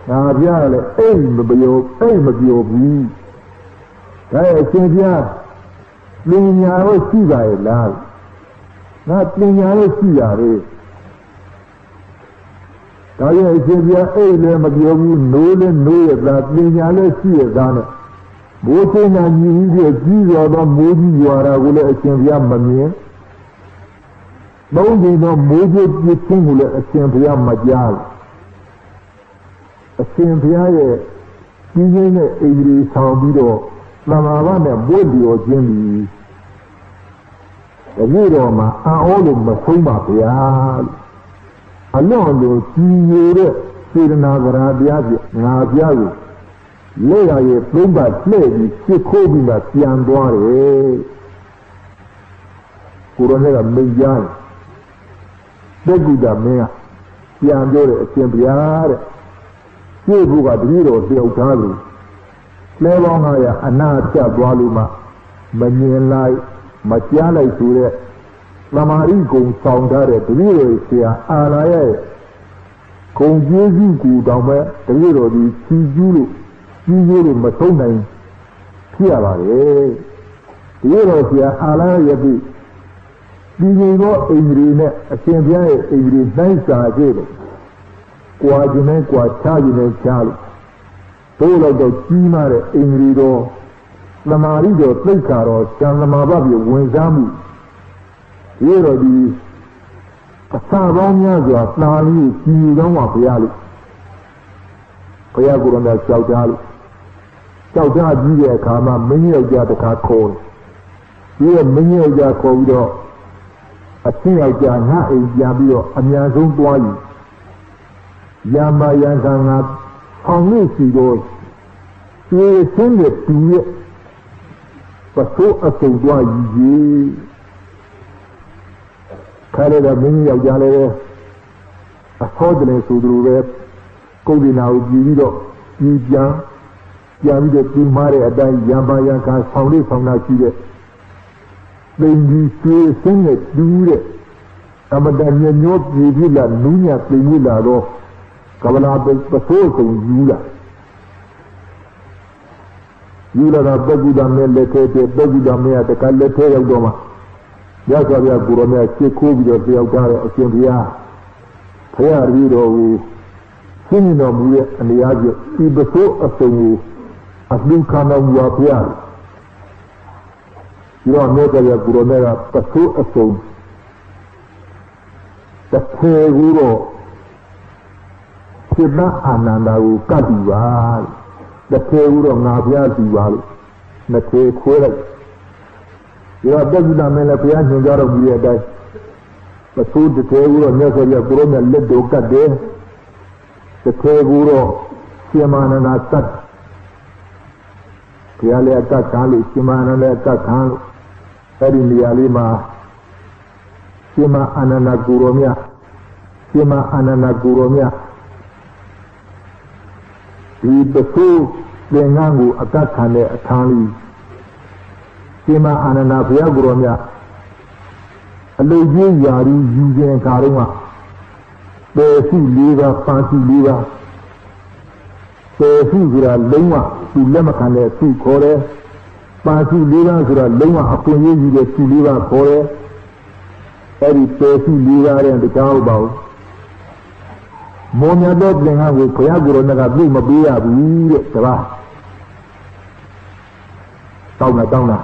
[SPEAKER 1] ငါဘုရားလည်းအိပ်မပြောဘူးဒါအရှင်ဘုရားပညာတော့ရှိပါရဲ့လားငါပညာတော့ရှိရတယ်ဒါရဲ့အရှင်ဘုရားအိပ်လည်းမပြောဘူးနိုးလည်းနိုးရတာပညာလည်းရှိရတာနဲ့မိုးချင်းနာညီကြီးကြီးရောတော့မိုးကြီးရွာတာကိုလည်းအရှင်ဘုရားမမြင်သုံးချိန်တော့မိုးကြီးပြည့်ချင်းကိုလည်းအရှင်ဘုရားမကြားအရှင်ဘုရားရဲ့ကြီးကြီးနဲ့အိမ်ကြီးဆောင်ပြီးတော့သမာဘနဲ့မွေ့လျော်ခြင်းပြီးတကယ်တော့မှအာဩလို့မဆုံးပါဗျာအလွန်လို့ကြီးရတဲ့စေတနာကရာတရားဖြင့်ငါပြကိုလက်ရရဲ့သုံးပတ်လှည့်ပြီးစစ်ခိုးပြီးမှပြန်သွားတယ်ကိုရနဲ့ကမိတ်ကြားတယ်တက္ကုတမင်းကပြန်ပြောတယ်အရှင်ဘုရားတဲ့ရှေ့ဘုကတတိတော်တယောက်သားကိုလဲပေါင်း900အနာဖြတ်သွားလို့မှမမြင်လိုက်မကြားလိုက်ဆိုတဲ့သမာဓိကုံဆောင်ထားတဲ့တတိတော်ဆရာအာရရဲ့ဂုံကျေးဇူးကိုတောင်မဲ့တတိတော်ဒီချီးကျူးလို့ကြီးကြီးလို့မဆုံးနိုင်ဖြစ်ရပါတယ်ဒီလိုဆရာအာလာရဲ့ဒီကြီးသောအိန္ဒြေနဲ့အရှင်ဘုရားရဲ့အိန္ဒြေနိုင်စာကြည့်လို့ကြွာခြင်းနဲ့ကြွာချခြင်းနဲ့ချလို့ဘိုးလောက်တော့ကြီးမားတဲ့အိန္ဒြေတော်သမာဓိတော်သိက္ခာတော်ဉာဏ်သမာဘပြဝင်စားမှုဒီလိုဒီအစာပေါင်းများစွာတာလေးကြီးကောင်းပါဘုရားလို့ဘုရားကိုယ်တော်ကကြောက်ကြလို့ကြောက်ကြပြီးတဲ့အခါမှာမင်းယောက်ျားတစ်ခါခေါ်ပြီးတော့မင်းယောက်ျားခေါ်ပြီးတော့အချင်းယောက်ျားငါအိမ်ပြန်ပြီးတော့အများဆုံးတွားယူယာမယံကငါဆောင်လို့ရှိတော့ဒီဆင်းတဲ့တူရဲ့ so a so do ye carry the mini of Jale a hodling so do web going out you young young the Mare a dying Yamba Yanka found it from Naki. Then you see sing it, do it. Amadan Yot Villa, Nunia, Plimula, Kavala, the Soul, Yula. Yula, Bagudame, Bagudame, the Calete of Goma. Yakavia Gurome, Chekovi of the Algara, Sembria. Prayer Rido, singing of me and the Agia, Ibaso of the as new kind of Wapia. You don't know that you are Guromera, but so a soul. The Teguro Sibna Ananda Kadival, the Teguro Navia Dival, the Teguro. You are better than Melapian and got of the day. But so the Teguro never your Guromia let the Okade, the Teguro, Siaman and Asat. Pialeka Kali, Simanaka Khan, Erin Yalima, Sima Anana Guromia, Sima Anana Guromia. The fool, the Nangu, Atakane, Atali, Sima Anana Pia Guromia, a lady Yari using Karuma, the sea liver, fancy liver. Sura Luma, to Lemakane, to Kore, Pansu Liva, Sura Luma, upon you, the two Liva Kore, every Percy Liva and the Cowbow. Monia dog Lenga with Payaguro Nagabu, Mabia, we Tava. Tauna.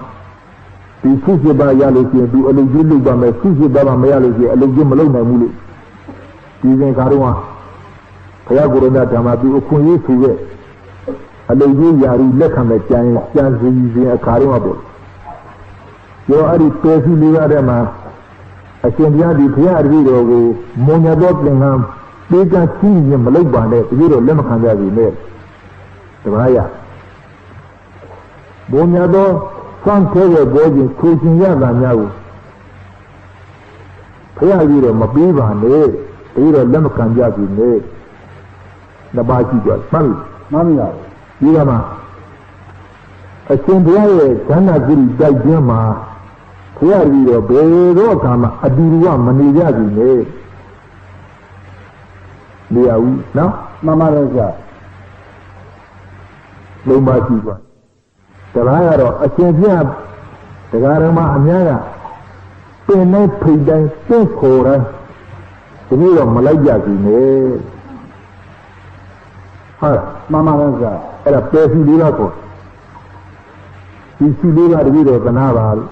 [SPEAKER 1] The Susi by Yaloki, do a little by my Susi by Mayaloki, a little Malona Mulu. Using Karuma. Payaguro Natama, do upon you to it. A lady Yari Lekame Jan using a Karuma. You are a Percy Liva, a Kendiadi Pia Rido, Monia Dotlingham, they can see him Malobane, Rido Lemakanda made. The Raya Boniado, some Terra Boy, Coaching Yaga now. Pia Rido Mabiva, Rido Lemakanda made. The Baki got funny. Mamma, Yama. A Kendiadi cannot be Dajama. Here we are, Bedo Kama, Adiwa, Maniazi, eh? They are we now, Mamma Raja. No Matiba. The Rayaro, a Kendia, the Garama Amaya, Pene Prida, Kora, the Nilo Malayazi, eh? Ha, Mamma Raja, era Percy Liraco. You see, Lira, the video of the Naval.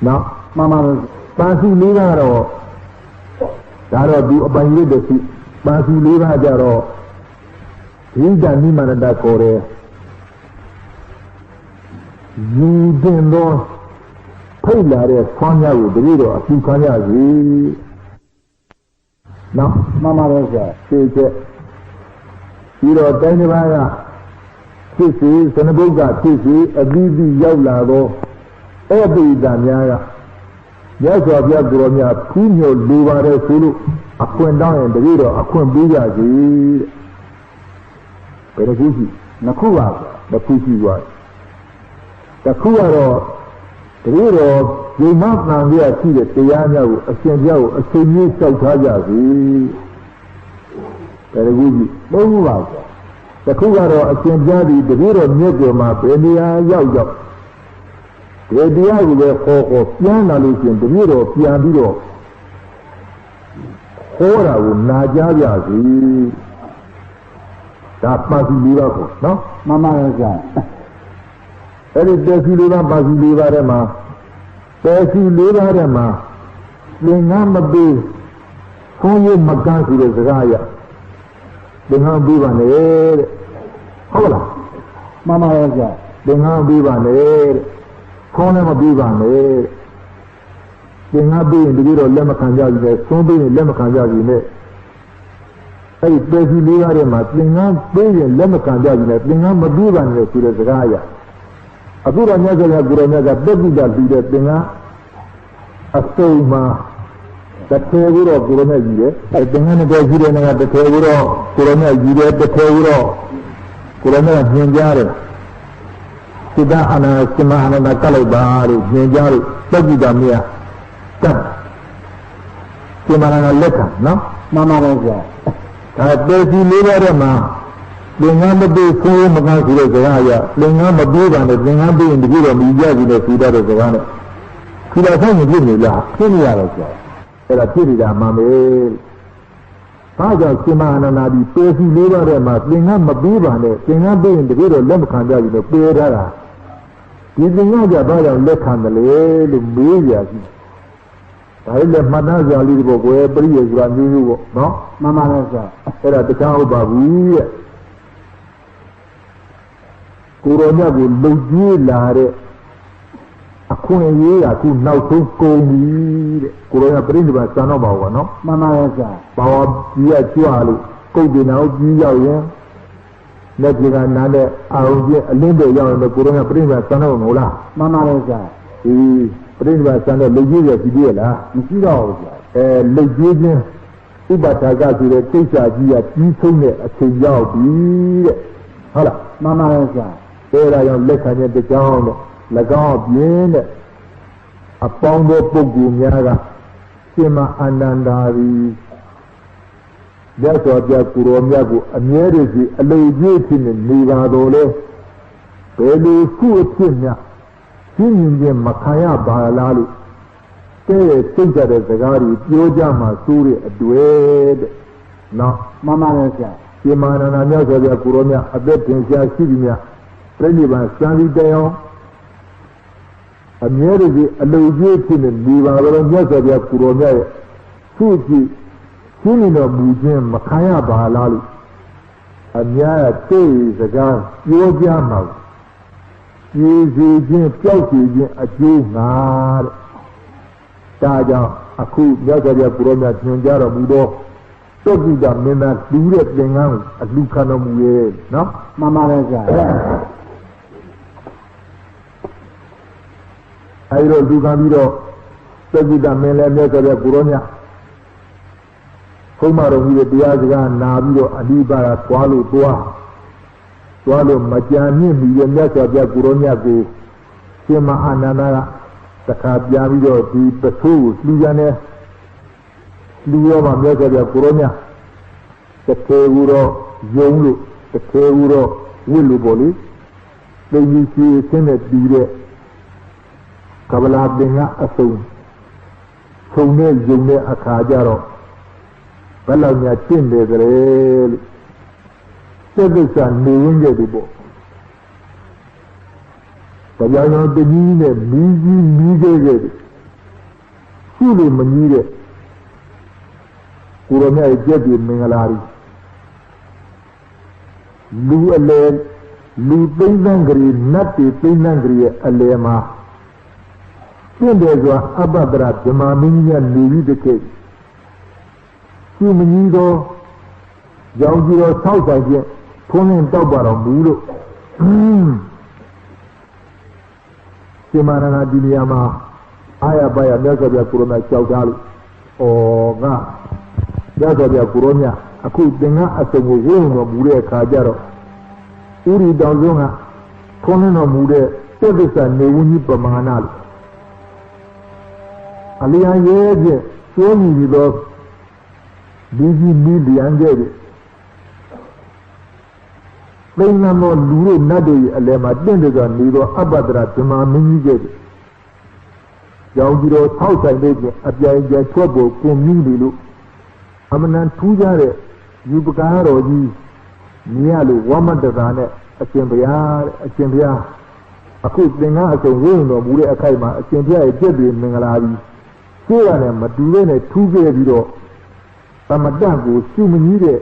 [SPEAKER 1] Now, Mamma, Pansi Livaro, Daro do Bangi the sea, Pansi Liva Jaro, Rida Niman da Core. You didn't know Payla, Konya with the video of Kanya. Now, Mamma Rosa, she said, you know, Danivaya, Kissy, Senabuga, Kissy, a BB Yolavo. Every Danyaya. Yes, I have Gromia, Pino, Luva, Sulu, a queen down in the video, a queen Biga, Pedagusi, Nakua, the Pussy was. The Kuaro, the hero, they mount now there, see the Tayano, a Sanjao, a Sinu Sautaja, Pedagusi, no love. The Kuaro, a Sanjadi, the hero, Negoma, Benia, Yao. The idea will go piano looking the hero, piano. Hora will Najazi. That must be miracle, no? Mamma Raja. Any Desi Liva, Bazi Liva Rema. Desi Liva Rema. Lingama Bay. Foye Magansi de Zagaya. Lingam Bivan. Hola. Mamma Raja. Lingam Bivan. Kona Bivan, they not be in the video of Lemakanjazi, so be in Lemakanjazi. Hey, Desi Liva, they not be in Lemakanjazi, they not Mabivan to the Zagaya. အခုတော့မြတ်စွာဘုရားကိုရောမြတ်ကတက်ပြီးတာပြီးတဲ့သင်္ကအစုံမှာတစ်ထဲကိုတော့ကိုရောမြတ်ကြီးတယ်အဲသင်္ကနဲ့တည်းရှိတဲ့နေကတစ်ထဲကိုတော့ကိုရောမြတ်ကြီးတယ်တစ်ထဲကိုတော့ကိုရောမြတ်ကပြင်ကြားတယ်စိတ္တအာနာစမအာနန္ဒကလိုက်ပါလို့ပြင်ကြားလို့တက်ပြီးတာမြတ်တတ်ဒီမှာလည်းလက်ခံနော်
[SPEAKER 2] မှန်ပါတယ်ဗျာ
[SPEAKER 1] ဒါပေစီလေးရတဲ့မှာသင်္ကန်းမပြေဆိုးမကားဆိုတဲ့စကားအရသင်္ကန်းမပြေပါနဲ့သင်္ကန်းပြေရင်တကယ်တော့မြည်ကြပြီနဲ့ဆိုတတ်တဲ့စကားနဲ့ခီလာဆိုင်ရင်ဖြစ်နေလား
[SPEAKER 2] ဖြစ်နေရတော့ကြာ
[SPEAKER 1] အဲ့ဒါဖြစ်နေတာမှန်ပဲဘာကြောင့်ရှင်မအာနန္ဒာဒီပေစီလေးရတဲ့မှာသင်္ကန်းမပြေပါနဲ့သင်္ကန်းပြေရင်တကယ်တော့လက်မခံကြဘူးလို့ပြေထားတာဒီသင်္ကန်းကြဘာကြောင့်လက်ခံတယ်လေလို့မေးကြပြီဒါလည်းမှတ်သားကြလေးဒီဘောကွယ်ပရိယေဆိုတာမျိုးမျိုးပေါ့နော်
[SPEAKER 2] မှန်ပါတယ်ကြာ
[SPEAKER 1] အဲ့ဒါတခြားဟုတ်ပါဘူးတဲ့ကိုရောမြတ်ကိုလုံကြီးလာတဲ့အခွင့်အရေးကခုနောက်ဆုံးကုန်ပြီတဲ့ကိုရောမြတ်ပြိဋိဘံစံတော့ပါဘောနော်
[SPEAKER 2] မှန်ပါတယ်ကြာ
[SPEAKER 1] ဘာဝကြီးရကြွလို့ကုတ်တင်အောင်ကြီးရောက်ရင်လက်ကြီးကနားတဲ့အာရုံကြီးအလင်းတွေရောက်ရင်ကိုရောမြတ်ပြိဋိဘံစံတော့မဟုတ်လား
[SPEAKER 2] မှန်ပါတယ်ကြာ
[SPEAKER 1] ဒီပြိဋိဘံစံတော့လုံကြီးရရှိသေးရဲ့လား
[SPEAKER 2] မရှိတော့ဘူးကြာ
[SPEAKER 1] လုံကြီးချင်းဥပဒါကဆိုတဲ့ကိစ္စကြီးကကြီးဆုံးတဲ့အချိန်ရောက်ပြီတဲ့ဟုတ်လား
[SPEAKER 2] မှန်ပါတယ်ကြာ
[SPEAKER 1] အဲ့ဒါကြောင့်လက်ခံတဲ့ကြောင်းတဲ့၎င်းပြင်းတဲ့အပေါင်းသောပုဂ္ဂိုလ်များကရှင်မအာနန္ဒာရီမြတ်စွာဘုရားကိုရောမြတ်ကိုအမြဲတည်းအလိုကြီးဖြစ်နေပါတော်လဲဘယ်လိုခုအဖြစ်များရှင်းရင်ချင်းမခံရပါလားလို့တဲ့စိတ်ကြတဲ့စကားတွေပြောကြမှာစိုးတဲ့အတွေ့တဲ့နော်
[SPEAKER 2] မှန်ပါတယ်ဆရာ
[SPEAKER 1] ရှင်မအာနန္ဒာမြတ်စွာဘုရားကိုရောမြတ်အသက်တင်ရှားရှိပြီများပြိဋိဘံစံပြီးတရားအမြဲတည်းအလိုကြီးဖြစ်နေပါတော့မြတ်စွာဘုရားကိုရောမြတ်ရဲ့သူ့ကြည့်ရှင်းနေတော်မူခြင်းမခံရပါလားလို့အများတဲ့စကားပြောကြမှာကျေးဇူးချင်းပျောက်စီခြင်းအကျိုးငါတဲ့ဒါကြောင့်အခုမြတ်စွာဘုရားကိုရောမြတ်ညွှန်ကြားတော်မူသောတုတ်တိကမင်းသားလူတဲ့သင်္ကန်းအလှခံတော်မူရဲ့နော်
[SPEAKER 2] မှန်ပါတယ်ဆရာ
[SPEAKER 1] အဲဒီတော့လူခံပြီးတော့တုတ်တိကမင်းလည်းမြတ်စွာဘုရားကိုရောမြတ်ဘုမတော်ကြီးရဲ့တရားစကားနာပြီးတော့အဓိပါဒသွားလို့မကြံမြင့်ပြီးရမြတ်စွာဘုရားကိုရောမြတ်ကိုရှင်မအာနန္ဒာကတခါပြပြီးတော့ဒီပထိုးကိုလှူရတဲ့လူရောမှာမြတ်စွာဘုရားကိုရောမြတ်တကယ်ကိုတော့ယုံလို့တကယ်ကိုတော့ဝိလို့ပေါ့လေသိကြီးရှိဆင်းတဲ့တူတဲ့ကဗလာပင်ကအစုံဆုံနဲ့ယုံတဲ့အခါကျတော့ဘယ်လောက်များကျင့်တယ်ကြလဲလို့စိတ်သစ္စာနေရင်းကြတယ်ပေါ့တရားတော်တကြီးနဲ့မီးကြီးမီးခဲ့တယ်ရှိလို့မကြီးတဲ့ကိုရမြတ်ရဲ့ကြက်ပြီးမင်္ဂလာကြီးလူအလဲလူသိမ့်သံကြည်နတ်တွေသိမ့်သံကြည်ရဲ့အလဲမှာရှင်းတယ်ဆိုတာအပ္ပဒရာဗြဟ္မာမင်းကြီးကနေပြီးတကယ်ရှိမကြီးတော့ရောင်ကြီးတော့ဆောက်ဆိုင်ချင်းဖုံးလင်းတောက်ပါတော့ဘူးလို့ရှင်မရဏဒီနေရာမှာအာရပါရမြတ်စွာဘုရားကိုရောမြတ်ကြောက်ထားလို့ငါမြတ်စွာဘုရားကိုရောမြတ်အခုသင်္ကအစုံကိုဝိုးတော်မူတဲ့အခါကျတော့ဥရိတောင်ဆုံးကဖုံးလင်းတော်မူတဲ့သစ္စာနေဝကြီးပမာဏလို့အလျံရဲ့ဖြင့်ကျိုးမြည်ပြီးတော့ဒီကြီးမီလျံခဲ့တယ်သိမ့်နှမောလူတို့နတ်တွေအလဲမှာတင့်တယ်ကနေတော့အပ္ပဒရာဓမ္မမင်းကြီးခဲ့တယ်ရောင်ကြီးတော်ထောက်ဆိုင်တဲ့ပြင်အပြိုင်ကျထွက်ဖို့ကိုမြည်တယ်လို့အမနန်ထူးကြတဲ့ယူပကားတော်ကြီးမြင်ရလို့ဝမတ္တရာနဲ့အရှင်ဘုရားတဲ့အရှင်ဘုရားအခုသင်္ကအစုံဝိုးတော်မူတဲ့အခိုက်မှာအရှင်ဘုရားရဲ့ပြည့်ပြည့်မင်္ဂလာကြီးရှင်းရတယ်မတူတဲ့နဲ့ထူးခဲ့ပြီးတော့သမတ္တကိုရှုမကြီးတဲ့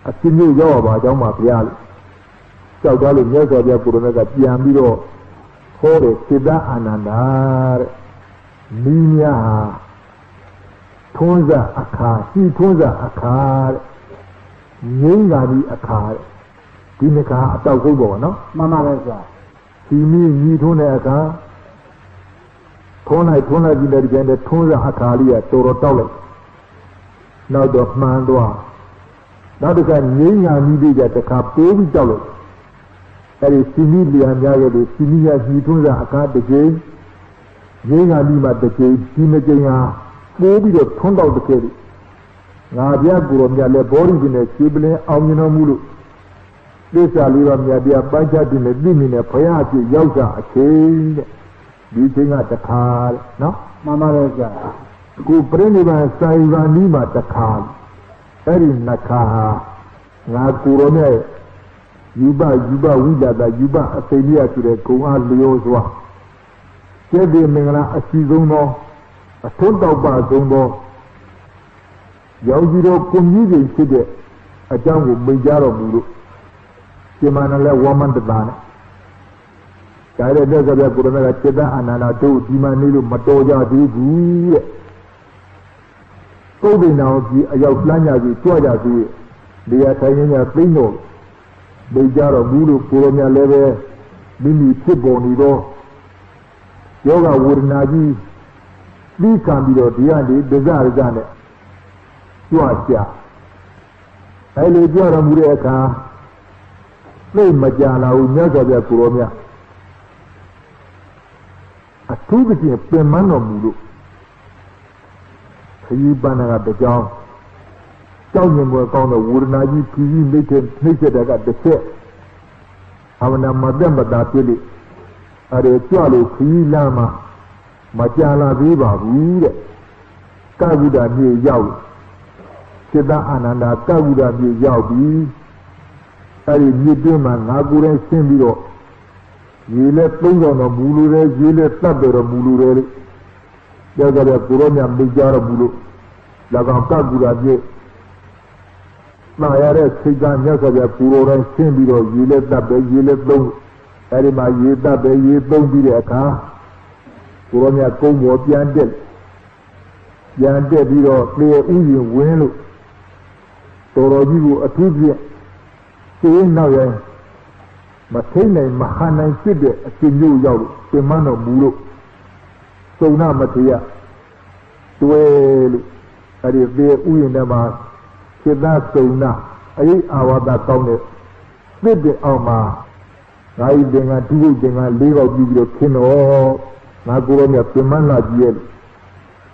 [SPEAKER 1] အရှင်မျိုးရောက်ပါကြောင်းပါဘုရားလို့ကြောက်ကြလို့မြတ်စွာဘုရားကိုယ်တော်ကပြန်ပြီးတော့ဟောတယ်စိတ္တအာနန္ဒာတဲ့မိများထွန်းစားအခါရှိထွန်းစားအခါတဲ့ငိမ့်လာပြီးအခါတဲ့ဒီနှစ်ခါအတောက်ဆုံးပေါ့နော်
[SPEAKER 2] မှန်ပါပဲဆရာ
[SPEAKER 1] Simi ni Tunaka Tona Gina Tuna Akalia, Toro Tole. Now the Mandua. Now the can ying and needed at the cap, baby Tole. That is Simi and Yaga, Simi as Nituna Aka the game. Ying and Lima the cage, Simajinga, maybe the turned out the cage. Nadia Gurumia laboring in a Sibling, Amina Mulu. This Aliva Media Baja in a limit a Payati Yoga, a chain, beating at the car, no?
[SPEAKER 2] Mama Raja.
[SPEAKER 1] Go Preniva Saiva Nima the car. Erin Nakaha, Nakurone, Yuba, Wida, Yuba, Athelia to the Kuan Leoswa. Kevi Mingana, a Sizono, a total Bazono. Yaujiro Punji Side, a jungle Bijaro Muru. Simanala woman the Bana. Kaya Dazabia Purana Cheda and Anato, Dimanilu Matoja, Digu. So they now see a Yaplana, the Tuaja, they are saying a Pino. Bijaro Muru, Purana Leve, Mini Tibonido, Yoga Wurnaji, we can be the Diandi, Desire Zane. Tuasia. I lay Jara Mureka. Play Majana, who never be a Kuromia. A two-bit of Pemano Mulu. Hibana at the job. Tell him work on the Wurnaji TV naked at the set. Havana Madame Batili. Are a Chalo, Lama, Majana Viva, Rude. Kavuda near Yao. Seda Ananda, Kavuda near Yao. Ari Yidima, Nagure, Simbiro. You let Punga Mulure, you let Tabera Mulure. There's a Puronia Bijara Bulu. Laganta Guraje. Nayare, Sigan, Yasa, Puro, Simbiro, you let Tabe, you let Long. Arima, Yeta, you don't be a car. Puronia Congo, Yandel. Yandel, Viro, clear Indian Wenu. Toroju, a Tuesday. Saying now, Matena, Mahana, Sibbe, a Sinu Yaw, Semano Mulu. So now, Matia. Well, I is there, Uyinama, Seda Sona, I our that town. Slip the Alma. I then I do then I live out with your Kino, Nagonia, Semana Giel.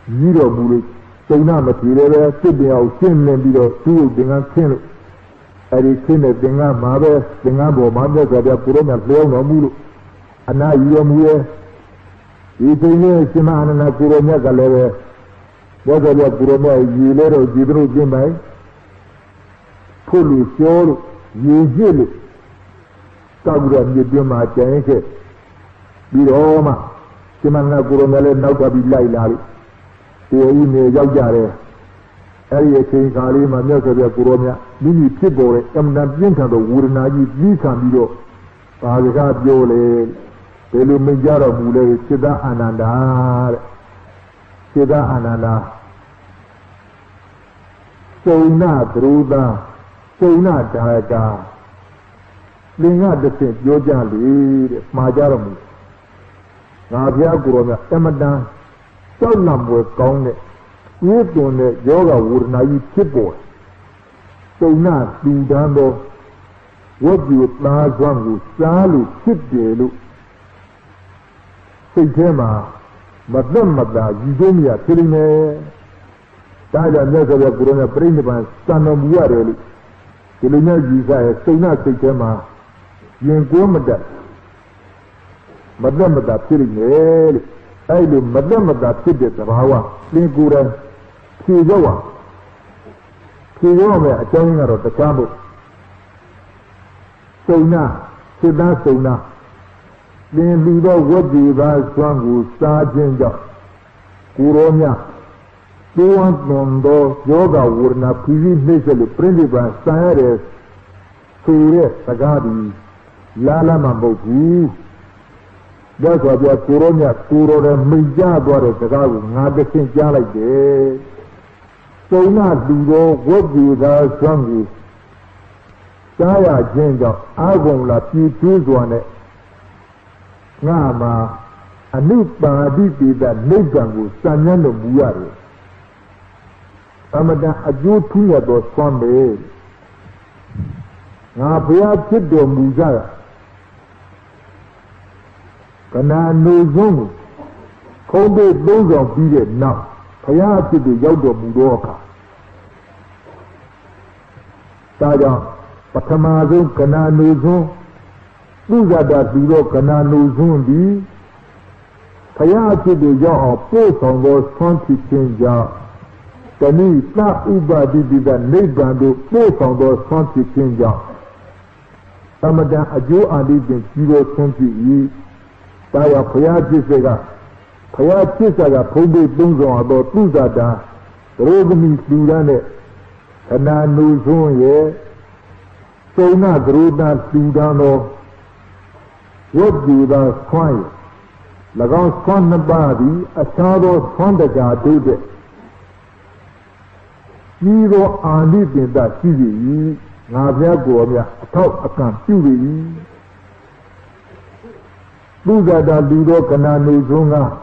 [SPEAKER 1] Zero Mulu. So now, Matia, Sibbe, I'll send them below, two, then I send it. Ari kene denga mabe denga bo mabe zadia puro na leo no mulu ana iyo muye itene sima ana puro nya galere bodo ya puro na yilero jidro jimbai pulu shoro yejele tabura nyebyo ma chanke biroma sima na puro na le nauka billahi lali te ine yauk jare Ari a king Kali, my Melka Puromia, Mini Tibore, and not Jinka the Wurnaji, Vikamido, Pazaka Yole, Pelu Mijara Mule, Sida Ananda, So not Ruda, so not Daga, Linga the Saint Yojali, Majaramu, Navia Puromia, Emada, so number Kong. If on the yoga would not chip boy. So not do dando what you last one would salu chip delu. Say Tema, Madame Mada, you do me a killing me. Tala never have grown a brain of son of Wareli. Kilina Giza, so not say Tema, you ain't go Mada. Madame Mada killing me. I do Madame Mada Tibet of Hawa, Lingura. Kizawa. Kizawa, a telling her of the camel. So now, then Lido would be very strong with Sergeant Kuronia. Two want Mondo, Yoga would not previously printed by Cyrus, Sure, Sagadi, Lala Mambo. That's why they are Kuronia, Kuro, and Mijabore, Sagadi, not the same like this. So not do what do the strong Saya Jenga, I won't let you choose one. ngà mà anh nút bà đi thì đã nếp gần của san nhân được bùa rồi mà đã aju thu nhà đó xoan bề ngà bây giờ chết đồ mù ra cái nào nuôi giống không biết đâu rồi đi đến nào bây giờ chết đồ giàu đồ mù đó cả ta cho bắt tham giống cái nào nuôi giống tu ra đã tu đó cái nào nuôi giống đi bây giờ chết đồ giàu bố xong rồi xoan chỉ trên giờ cái này ta uba đi đi đã nếp gần đồ bố xong rồi xoan chỉ trên giờ ta mà đã aju anh đi đến chỉ có xoan chỉ ta ya phaya chisa ga phombe bungzong ado tuza da rogami sluda ne khana nu zon ye sona garuda sluda no yodjuda swai lagaw swan naba di achado swan daga do de jiro andi tin da shi yi nga bya go mya athok akan pyu yi Buddha da Ludo Kananu Zunga,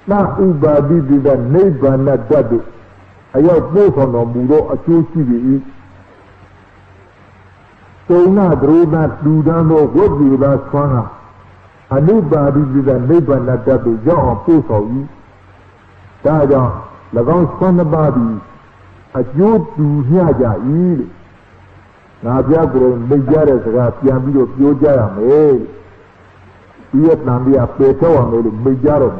[SPEAKER 1] Na Uba Didi da Neba na Dadu, Aya Bosono Mudo Achuchi, Sona Drona Ludano, Wodu da Swanga, Anuba Didi da Neba na Dadu, John Poso, Dada, Lagan Swana Badi, Ajutu Hiaja, Nabia Gro, Mejares, Piamino, Pioja, Vietnam dia pecawan oleh menjara.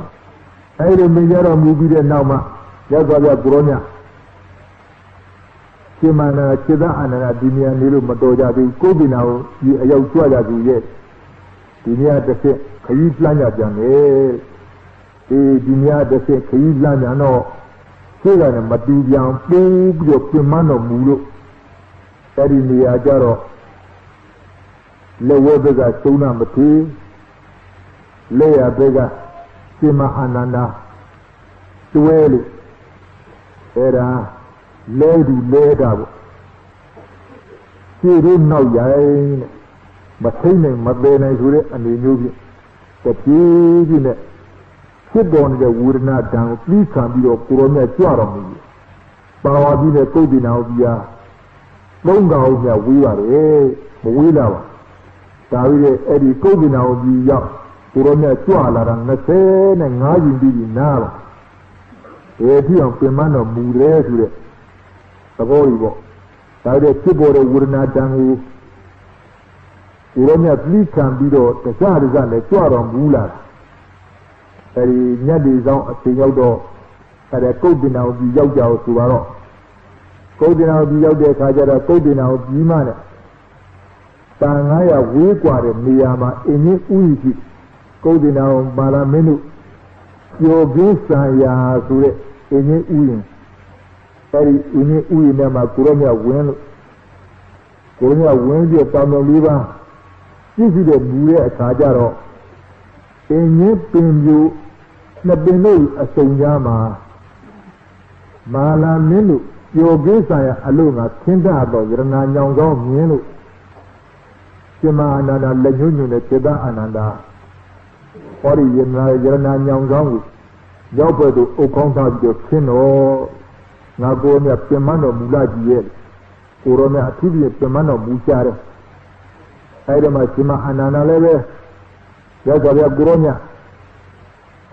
[SPEAKER 1] Air menjara mobil dia nama jaga dia gronya. Cemana ceda anak dunia ni lu mendoja di kubinau di ayau tua jadi ye. Dunia dese kaitlanya jangan dunia dese kaitlanya no. Ceda ni mati yang pub cemana mulu. Dari ni ajaro lewe bega cuna mati. Leya bega sima ananda tuweli era ledu leda siru nau yai bathai mabene sure ani nyubi tapi ne sidon de wurna dang pli kambiro kurome twaro mi bawa bi ne ko dinao biya longaw nya wiware mo wilawa tawire edi ko dinao bi ya Kurangnya cuala dan nasi nengaji di nala. Edi yang pemana mure sudah. Takoi bo. Tadi cipore urna dangu. Kurangnya belikan bido tercari sana cuala bulan. Dari nyadi zau tinggal do. Ada kau dinau di jauh-jauh suara. Kau dinau di jauh dia kajar kau dinau di mana. Tangaya wikuare miyama ini uji. Kau dinau malam menu, yogi saya sure ini uin, dari ini uin nama kurangnya dia tamu liba, sisi dia buaya saja ro, ini penju nabenoi asonja malam menu yogi saya alunga cinta atau kerana nyongkau menu, cuma ananda lenyunyu ne ceda ananda. Ori yerna nyong gong jauh pada ukong tak jauh keno ngago ni pemano mula dia urome atibi pemano bucar air macam anana lebe ya kalau gurunya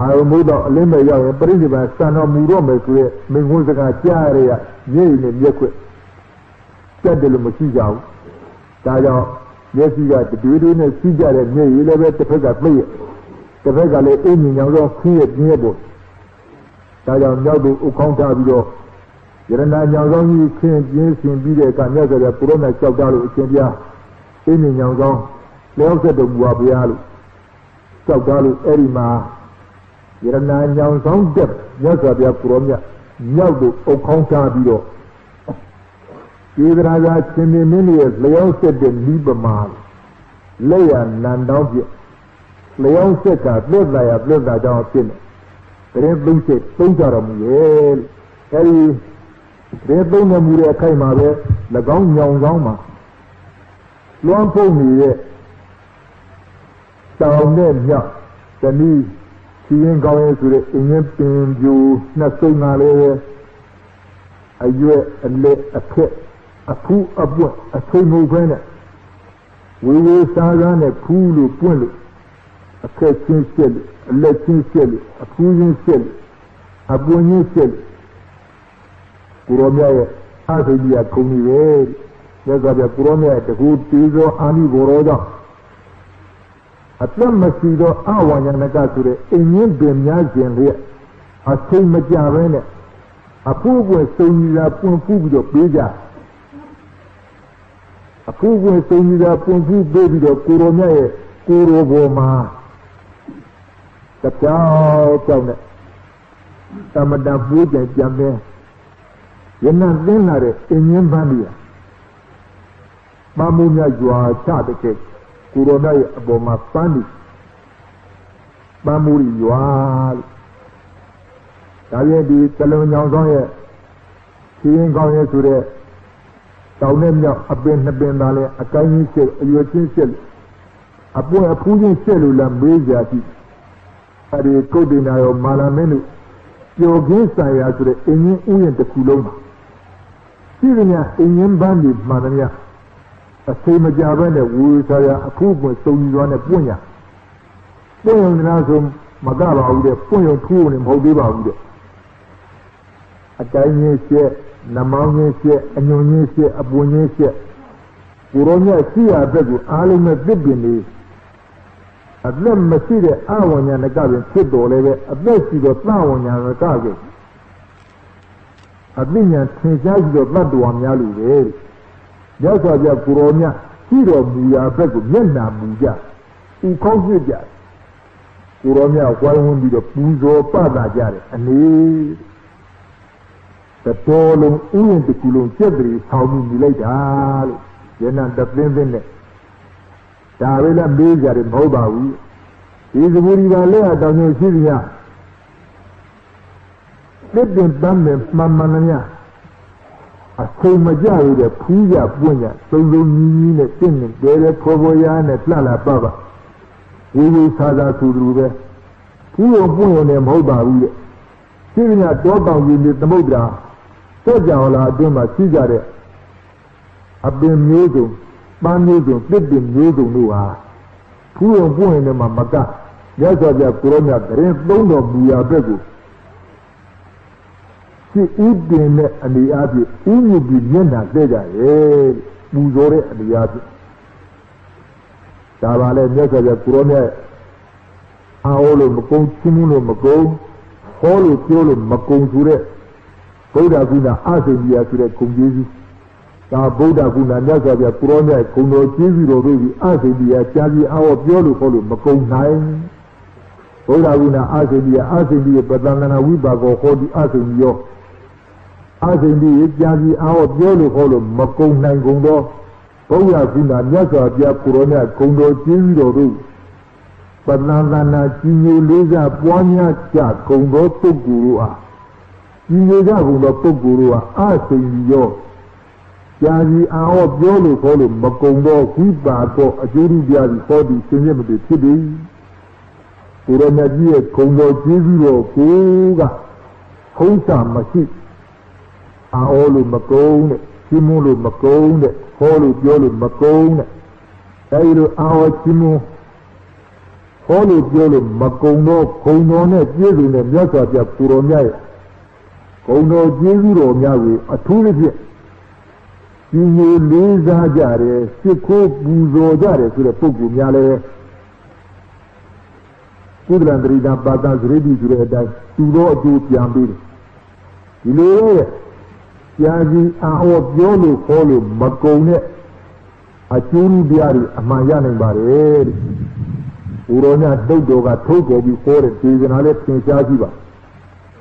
[SPEAKER 1] air muda lembek yang beribu sana muro mereka mengun sekarang cari ya ini dia kue jadi mesti jauh kalau dia sih dulu ni sejarah ni lebe terpegat lagi. Tapi kalau ini yang orang kiri ni pun, saya yang tu ukang tak bila, kerana yang orang ni kiri ni sendiri kan yang saya pura nak cakap dalu sendiri, ini yang orang lewat tu buat bialu, cakap dalu erima, kerana yang orang dek yang saya pura yang tu ukang tak bila, kerana sendiri ni lewat tu ni bermal, lewat nandau dia. Leong sekat, belum dah jauh sini. Berebung set, pengcara muyel. Hari berebung yang murah kai mabe, lagong nyong mah. Luang pun ni, tahun ni nyak, တနည်းစီရင်ကောင်းရဲ့ဆိုတဲ့အင်းရင်ပင်ပြူနှစ်စုံကလည်းအရွယ်အလက်အခက်အဖူးအပွင့်အချိန်မုတ်ဖဲနဲ့ဝေဝေစားစားနဲ့ဖူးလို့ပွင့်လို့အခက်ချင်းရှက်လို့အလက်ချင်းရှက်လို့အဖူးချင်းရှက်လို့အပွင့်ချင်းရှက်လို့ကိုရောမြတ်ရဲ့အားစိတ်ကြီးကခုန်နေပဲမြတ်စွာဘုရားကိုရောမြတ်ရဲ့တကူတေဇောအာနိဘောရောကြောင့်အသက်မရှိသောအဝါညာနကဆိုတဲ့အင်းင်းပင်များခြင်းရဲ့အချိန်မကြဘဲနဲ့အဖူးပွင့်စုံကြီးလာပွင့်ဖူးပြီးတော့ပေးကြအဖူးပွင့်စုံကြီးလာပွင့်ဖူးပေးပြီးတော့ကိုရောမြတ်ရဲ့ကိုရောဘောမှာတကြောက်ကြောက်နဲ့သမတပူးကြံကြံပဲယနသင်းလာတဲ့အင်းင်းပန်းကြီးမမှုမြတ်ရွာချတဲ့ကဲကိုရောမြတ်ရဲ့အပေါ်မှာပန်းနေပန်းမူရီရွာဒါရဲ့ဒီကလုံညောင်ဆောင်ရဲ့ခင်းကောင်းရဲ့ဆိုတဲ့တောင်နဲ့မြောက်အပင်နှစ်ပင်သားလဲအကိုင်းကြီးရှက်အရွယ်ချင်းရှက်အပွင့်အဖူးချင်းရှက်လို့လည်းမေးကြသည်အဲဒီကုတ်တင်နာရောမာလာမင်းတို့ပျော်ခင်းဆိုင်ရာဆိုတဲ့အင်းကြီးဥယျာဉ်တစ်ခုလုံးပါရှိရမြအင်းကြီးပန်းကြီးမှန်တယ်မြအချိန်မကြဘဲနဲ့ဝူစားရအဖူးပွင့်စုံကြီးသွားနဲ့ပွင့်ရပွင့်ရုံနဲ့ဆိုမကပါဘူးတဲ့ပွင့်ရုံထူးနေမဟုတ်သေးပါဘူးတဲ့အတိုင်းကြီးရှက်နမောင်းကြီးရှက်အညွန်ကြီးရှက်အပွင့်ကြီးရှက်ကိုရောမြတ်ရှိရတဲ့ကိုအားလုံးနဲ့တစ်ပင်နေအသက်မရှိတဲ့အဝညာနကပင်ဖြစ်တော်လည်းပဲအသက်ရှိသောသဝညာနကပင်အသိဉာဏ်သင်ရှားရှိသောတတ္တဝါများလူပဲမြတ်စွာဘုရားကိုရောမြတ်ရှိတော်မူရာဘက်ကိုမျက်နှာမူကြဥခေါင်းပြကြကိုရောမြတ်ဝိုင်းဝန်းပြီးတော့ပူဇော်ပသကြတယ်အနေတတော်လုံးဥယျာဉ်တစ်ခုလုံးကျက်တည်းဆောင်းပြီးနေလိုက်တာလို့ယန္တသင်းသင်းနဲ့ဒါပဲလားမေးကြတယ်မဟုတ်ပါဘူးဒီသဘူရီကလည်းအတောင်ကြီးရှိပြီလားတစ်ပင်ပန်းနဲ့မှန်မှန်များအချိန်မကြရတဲ့ဖူးကြပွင့်ကြစုံစုံကြီးကြီးနဲ့တင့်နေတယ်ဖော်ဖော်ရနဲ့လှလှပပဝေဝေစားစားသူတို့ပဲဖူးရုံပွင့်ရုံနဲ့မဟုတ်ပါဘူးတဲ့ရှိပြီလားတောတောင်ကြီးနဲ့သမုဒ္ဒရာစောကြဝဠာအတွင်းမှာရှိကြတဲ့အပင်မျိုးစုံပန်းမျိုးစုံတစ်ပင်မျိုးစုံတို့ဟာဖူးရုံပွင့်ရုံနဲ့မှမကရသော်ပြကိုရောမြတ်တရင်သုံးတော်မူရာဘက်ကိုရှိဥပင်နဲ့အနေအားဖြင့်ဥညူပြီးမျက်နှာတဲ့ကြရဲ့ပူဇော်တဲ့အနေအားဖြင့်ဒါပါလေမြတ်စွာဘုရားကိုရောမြတ်အာဟောလို့မကုန်းချင်းမှုလို့မကုန်းဟောလို့ပြောလို့မကုန်းဆိုတဲ့ဗုဒ္ဓဂုဏအစိမ့်ကြီးဆိုတဲ့ဂုဏ်ကျေးဇူးဒါဗုဒ္ဓဂုဏမြတ်စွာဘုရားကိုရောမြတ်ဂုဏ်တော်ကျေးဇူးတော်တို့ကြီးအစိမ့်ကြီးကြားပြီးအာဟောပြောလို့ဟောလို့မကုန်းနိုင်ဗုဒ္ဓဂုဏအစိမ့်ကြီးပတ္တန္တနာဝိပါကောဟောဒီအစိမ့်ကြီးရောအစိမ့်ကြီးကြားပြီးအာဟောပြောလို့ဟောလို့မကုန်းနိုင်ကုန်တော့ဘုရားဂုဏမြတ်စွာဘုရားကိုရောမြတ်ဂုဏ်တော်ကျေးဇူးတော်တို့ပတ္တန္တနာကြီးညိုလေးစားပွားများကြဂုဏ်တော်ပုဂ္ဂိုလ်တို့အားကြီးညိုကြဂုဏ်တော်ပုဂ္ဂိုလ်တို့အားအစိမ့်ကြီးရောကြားပြီးအာဟောပြောလို့ဟောလို့မကုံတော့ဝိပါတော့အကျိုးပြားပြီးဟောဒီသင်ရမတည်ဖြစ်ပြီကိုရမကြီးရဲ့ဂုံတော်ကျေးဇူးတော်ကိုကဟုံးစာမရှိအာဟောလို့မကုံတဲ့ရှင်းမလို့မကုံတဲ့ဟောလို့ပြောလို့မကုံတဲ့အဲဒီလိုအာဟောရှင်းမဟောလို့ပြောလို့မကုံတော့ဂုံတော်နဲ့ပြည့်စုံတဲ့မြတ်စွာဘုရားကိုရောမြတ်ရဲ့ဂုံတော်ကျေးဇူးတော်များကိုအထူးသဖြင့်ဒီလိုလေးစားကြတယ်စစ်ခိုးပူဇော်ကြတယ်ဆိုတဲ့ပုဂ္ဂိုလ်များလည်းကုသလံတရိတာပါဒသရေတိဆိုတဲ့အတိုင်းသူတော်အကျိုးပြန်ပြီးတယ်ဒီလိုရဲ့ကြာကြီးအာဟောပြောလို့ခေါ်လို့မကုံတဲ့အကျိုးပြားတွေအမှန်ရနိုင်ပါတယ်တဲ့ဘုရောညတုတ်တော်ကထုတ်တော်ပြီးခေါ်တဲ့ဒေသနာလည်းသင်ရှားကြည့်ပါ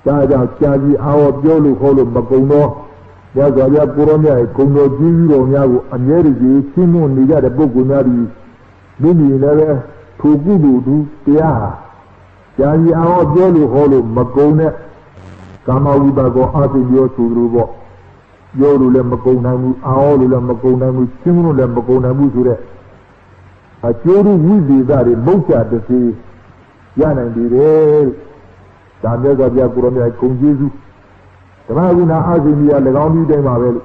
[SPEAKER 1] ဒါကြောင့်ကြာကြီးအာဟောပြောလို့ခေါ်လို့မကုံတော့ရသော်ပြကိုရောမြတ်ရဲ့ဂုဏ်တော်ကြီးတော်များကိုအမြဲတည်းရှင်းမွနေကြတဲ့ပုဂ္ဂိုလ်များသည်မိမိလည်းပဲထိုကုသိုလ်သူတရားကြာကြီးအာဟောပြောလို့ဟောလို့မကုံတဲ့ကာမဝိပါကောအသိပြောဆိုလိုပေါ့ပြောလို့လည်းမကုံနိုင်ဘူးအာဟောလို့လည်းမကုံနိုင်ဘူးရှင်းလို့လည်းမကုံနိုင်ဘူးဆိုတဲ့အကျိုးဝိသေသတွေမုတ်ချတစေ yana dire da me ga bia ku ro me gung jesu dama ku na asimiya le kaung bi dai ma be lo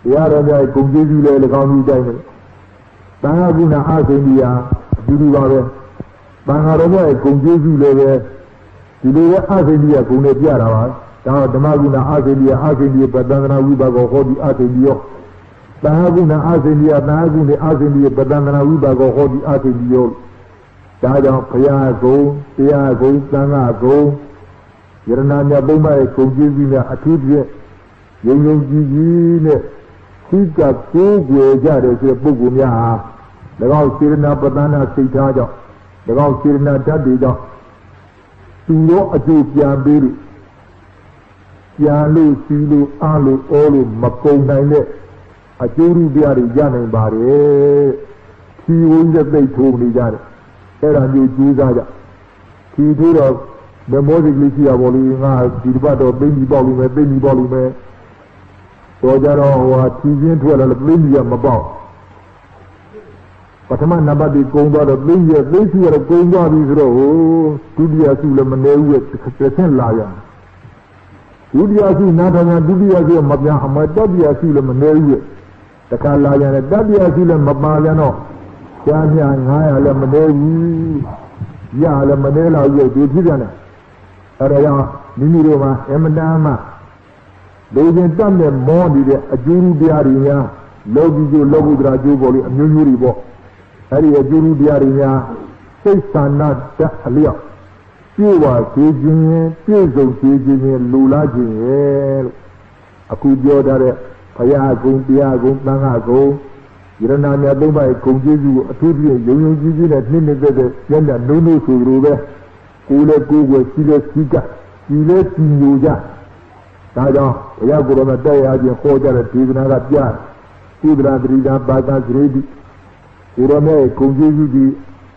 [SPEAKER 1] ya ro me gung jesu le kaung bi dai me da ku na asimiya du ba be ba ga ro me gung jesu le beဒီလိုပဲအသိဉာဏ်ကိုလည်းပြတာပါဒါဓမ္မကုဏအသိဉာဏ်ပတ္တန္တနာဝိပါကောဟောဒီအသိဉာဏ်သံဃာကုဏအသိဉာဏ်သံဃာကုဏအသိဉာဏ်ပတ္တန္တနာဝိပါကောဟောဒီအသိဉာဏ်ဒါကြောင့်ဘုရားကုံတရားကုံသံဃာကုံယရဏမြတ်သုံးပါးရဲ့ဂုဏ်ကျေးဇူးများအထူးဖြင့်ယုံယုံကြည်ကြည်နဲ့သိကကိုးကွယ်ကြတဲ့ဆိုတဲ့ပုဂ္ဂိုလ်များဟာ၎င်းစေရနာပတ္တန္တစိတ်ထားကြောင့်၎င်းစေရနာဓာတ်တွေကြောင့်သူတို့အကျိုးပြန်ပေးလို့ပြန်လို့စီးလို့အားလို့အောလို့မကုန်နိုင်တဲ့အကျိုးရတရားတွေရနိုင်ပါတယ်။ခီဝင်းတဲ့သိထိုးနေကြတယ်။အဲ့ဒါမျိုးကြိုးစားကြ။ခီထိုးတော့မမောဒီကလေးရှိရပါလို့ငါဒီတစ်ပတ်တော့သိပြီပေါ့လို့မယ်သိပြီပေါ့လို့မယ်။တော့ကြတော့ဟိုဟာခီချင်းထွက်လာလို့သိပြီရမပေါ့။ပထမနံပါတ်ဒီကုံသွားတော့သိရသိရှိရတော့ကုံသွားပြီဆိုတော့ဟိုဒုတိယစုလည်းမနေဘူးတစ်ဆင့်လာရဒုတိယစုနားထောင်ဒုတိယစုမပြန်အမတတိယစုလည်းမနေဘူးတခါလာရတယ်တတိယစုလည်းမပါပြန်တော့ရှားမြ900လည်းမနေဘူးရလည်းမနေတော့ရုပ်ဒီဖြစ်ပြန်တယ်အဲ့ဒါကြောင့်မိမိတို့မှာအမတန်မှလူချင်းတတ်တဲ့မောနေတဲ့အကျိုးတရားတွေများလောကီကျိုးလောကုတ္တရာကျိုးပေါ်လို့အမျိုးမျိုးတွေပေါ့အဲ့ဒီအကျိုးတရားတွေများစိတ်ဆန္ဒတတ်အလျောက်ပြေဝစေခြင်းပြည့်စုံစေခြင်းလူလားခြင်းရဲ့လို့အခုပြောထားတဲ့ဘုရားကုံတရားကုံသံဃာကုံယရဏမြတ်သုံးပါးကုံကျေးဇူးကိုအထူးဖြင့်ယုံယုံကြည်ကြည်နဲ့နှိမ့်နေတဲ့ညံ့ညံ့နှုံးနှုံးဆိုလိုပဲကိုယ်လည်းကိုယ်ကိုစီးလည်းစီးကြစီလည်းစီညိုကြဒါကြောင့်ဘုရားကိုယ်တော်တဲ့ရခြင်းဟောကြတဲ့ဒေသနာကပြကုသလတိဒါဘာသာစရိတိကိုယ်တော်ရဲ့ကုံကျေးဇူးဒီ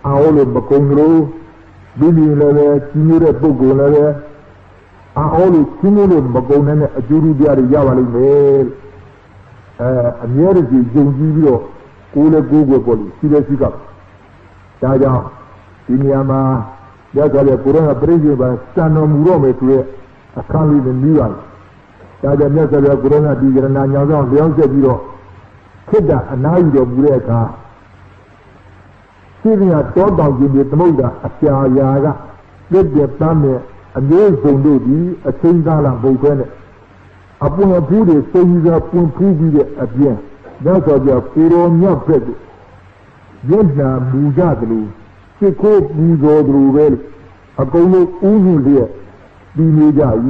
[SPEAKER 1] အားလို့မကုံလို့ဒီလိုလည်းပဲကြီးညိုတဲ့ပုဂ္ဂိုလ်လည်းပဲအားလို့ကြီးညိုလို့မကုံနိုင်တဲ့အကျိုးတရားတွေရပါလိမ့်မယ်အမြဲတည်းယုံကြည်ပြီးတော့ကိုယ်လည်းကိုယ်ကိုပေါ်လို့စီလည်းစီကဒါကြောင့်ဒီနေရာမှာရကြတဲ့ကိုယ်တော်ကပြည့်စုံပါစံတော်မူတော့မယ်ဆိုရဲအခန်းလေးနဲ့ပြီးပါတယ်ဒါကြောင့်မြတ်စွာဘုရားကိုယ်တော်ကဒီကရဏညောင်းဆောင်လျောင်းဆက်ပြီးတော့ခိတ္တအနာယူတော်မူတဲ့အခါစိရိယတောတောင်ကြီးတွေသမုဒ္ဒအပြာရာကလက်ပြတမ်းနဲ့အမျိုးစုံတို့ဒီအချင်းသားလာဘုတ်ခဲနဲ့အပွင့်ဖူးတွေစိတ်ကြီးကပွင့်ဖူးပြီးတဲ့အပြင်မြတ်စွာဘုရားကိုရောမြတ်ဖက်ကိုမျက်နှာမူကြသလိုစိတ်ကိုပူဇော်သလိုပဲအကုန်လုံးဥညွှတ်လျက်ပြီးနေကြ၏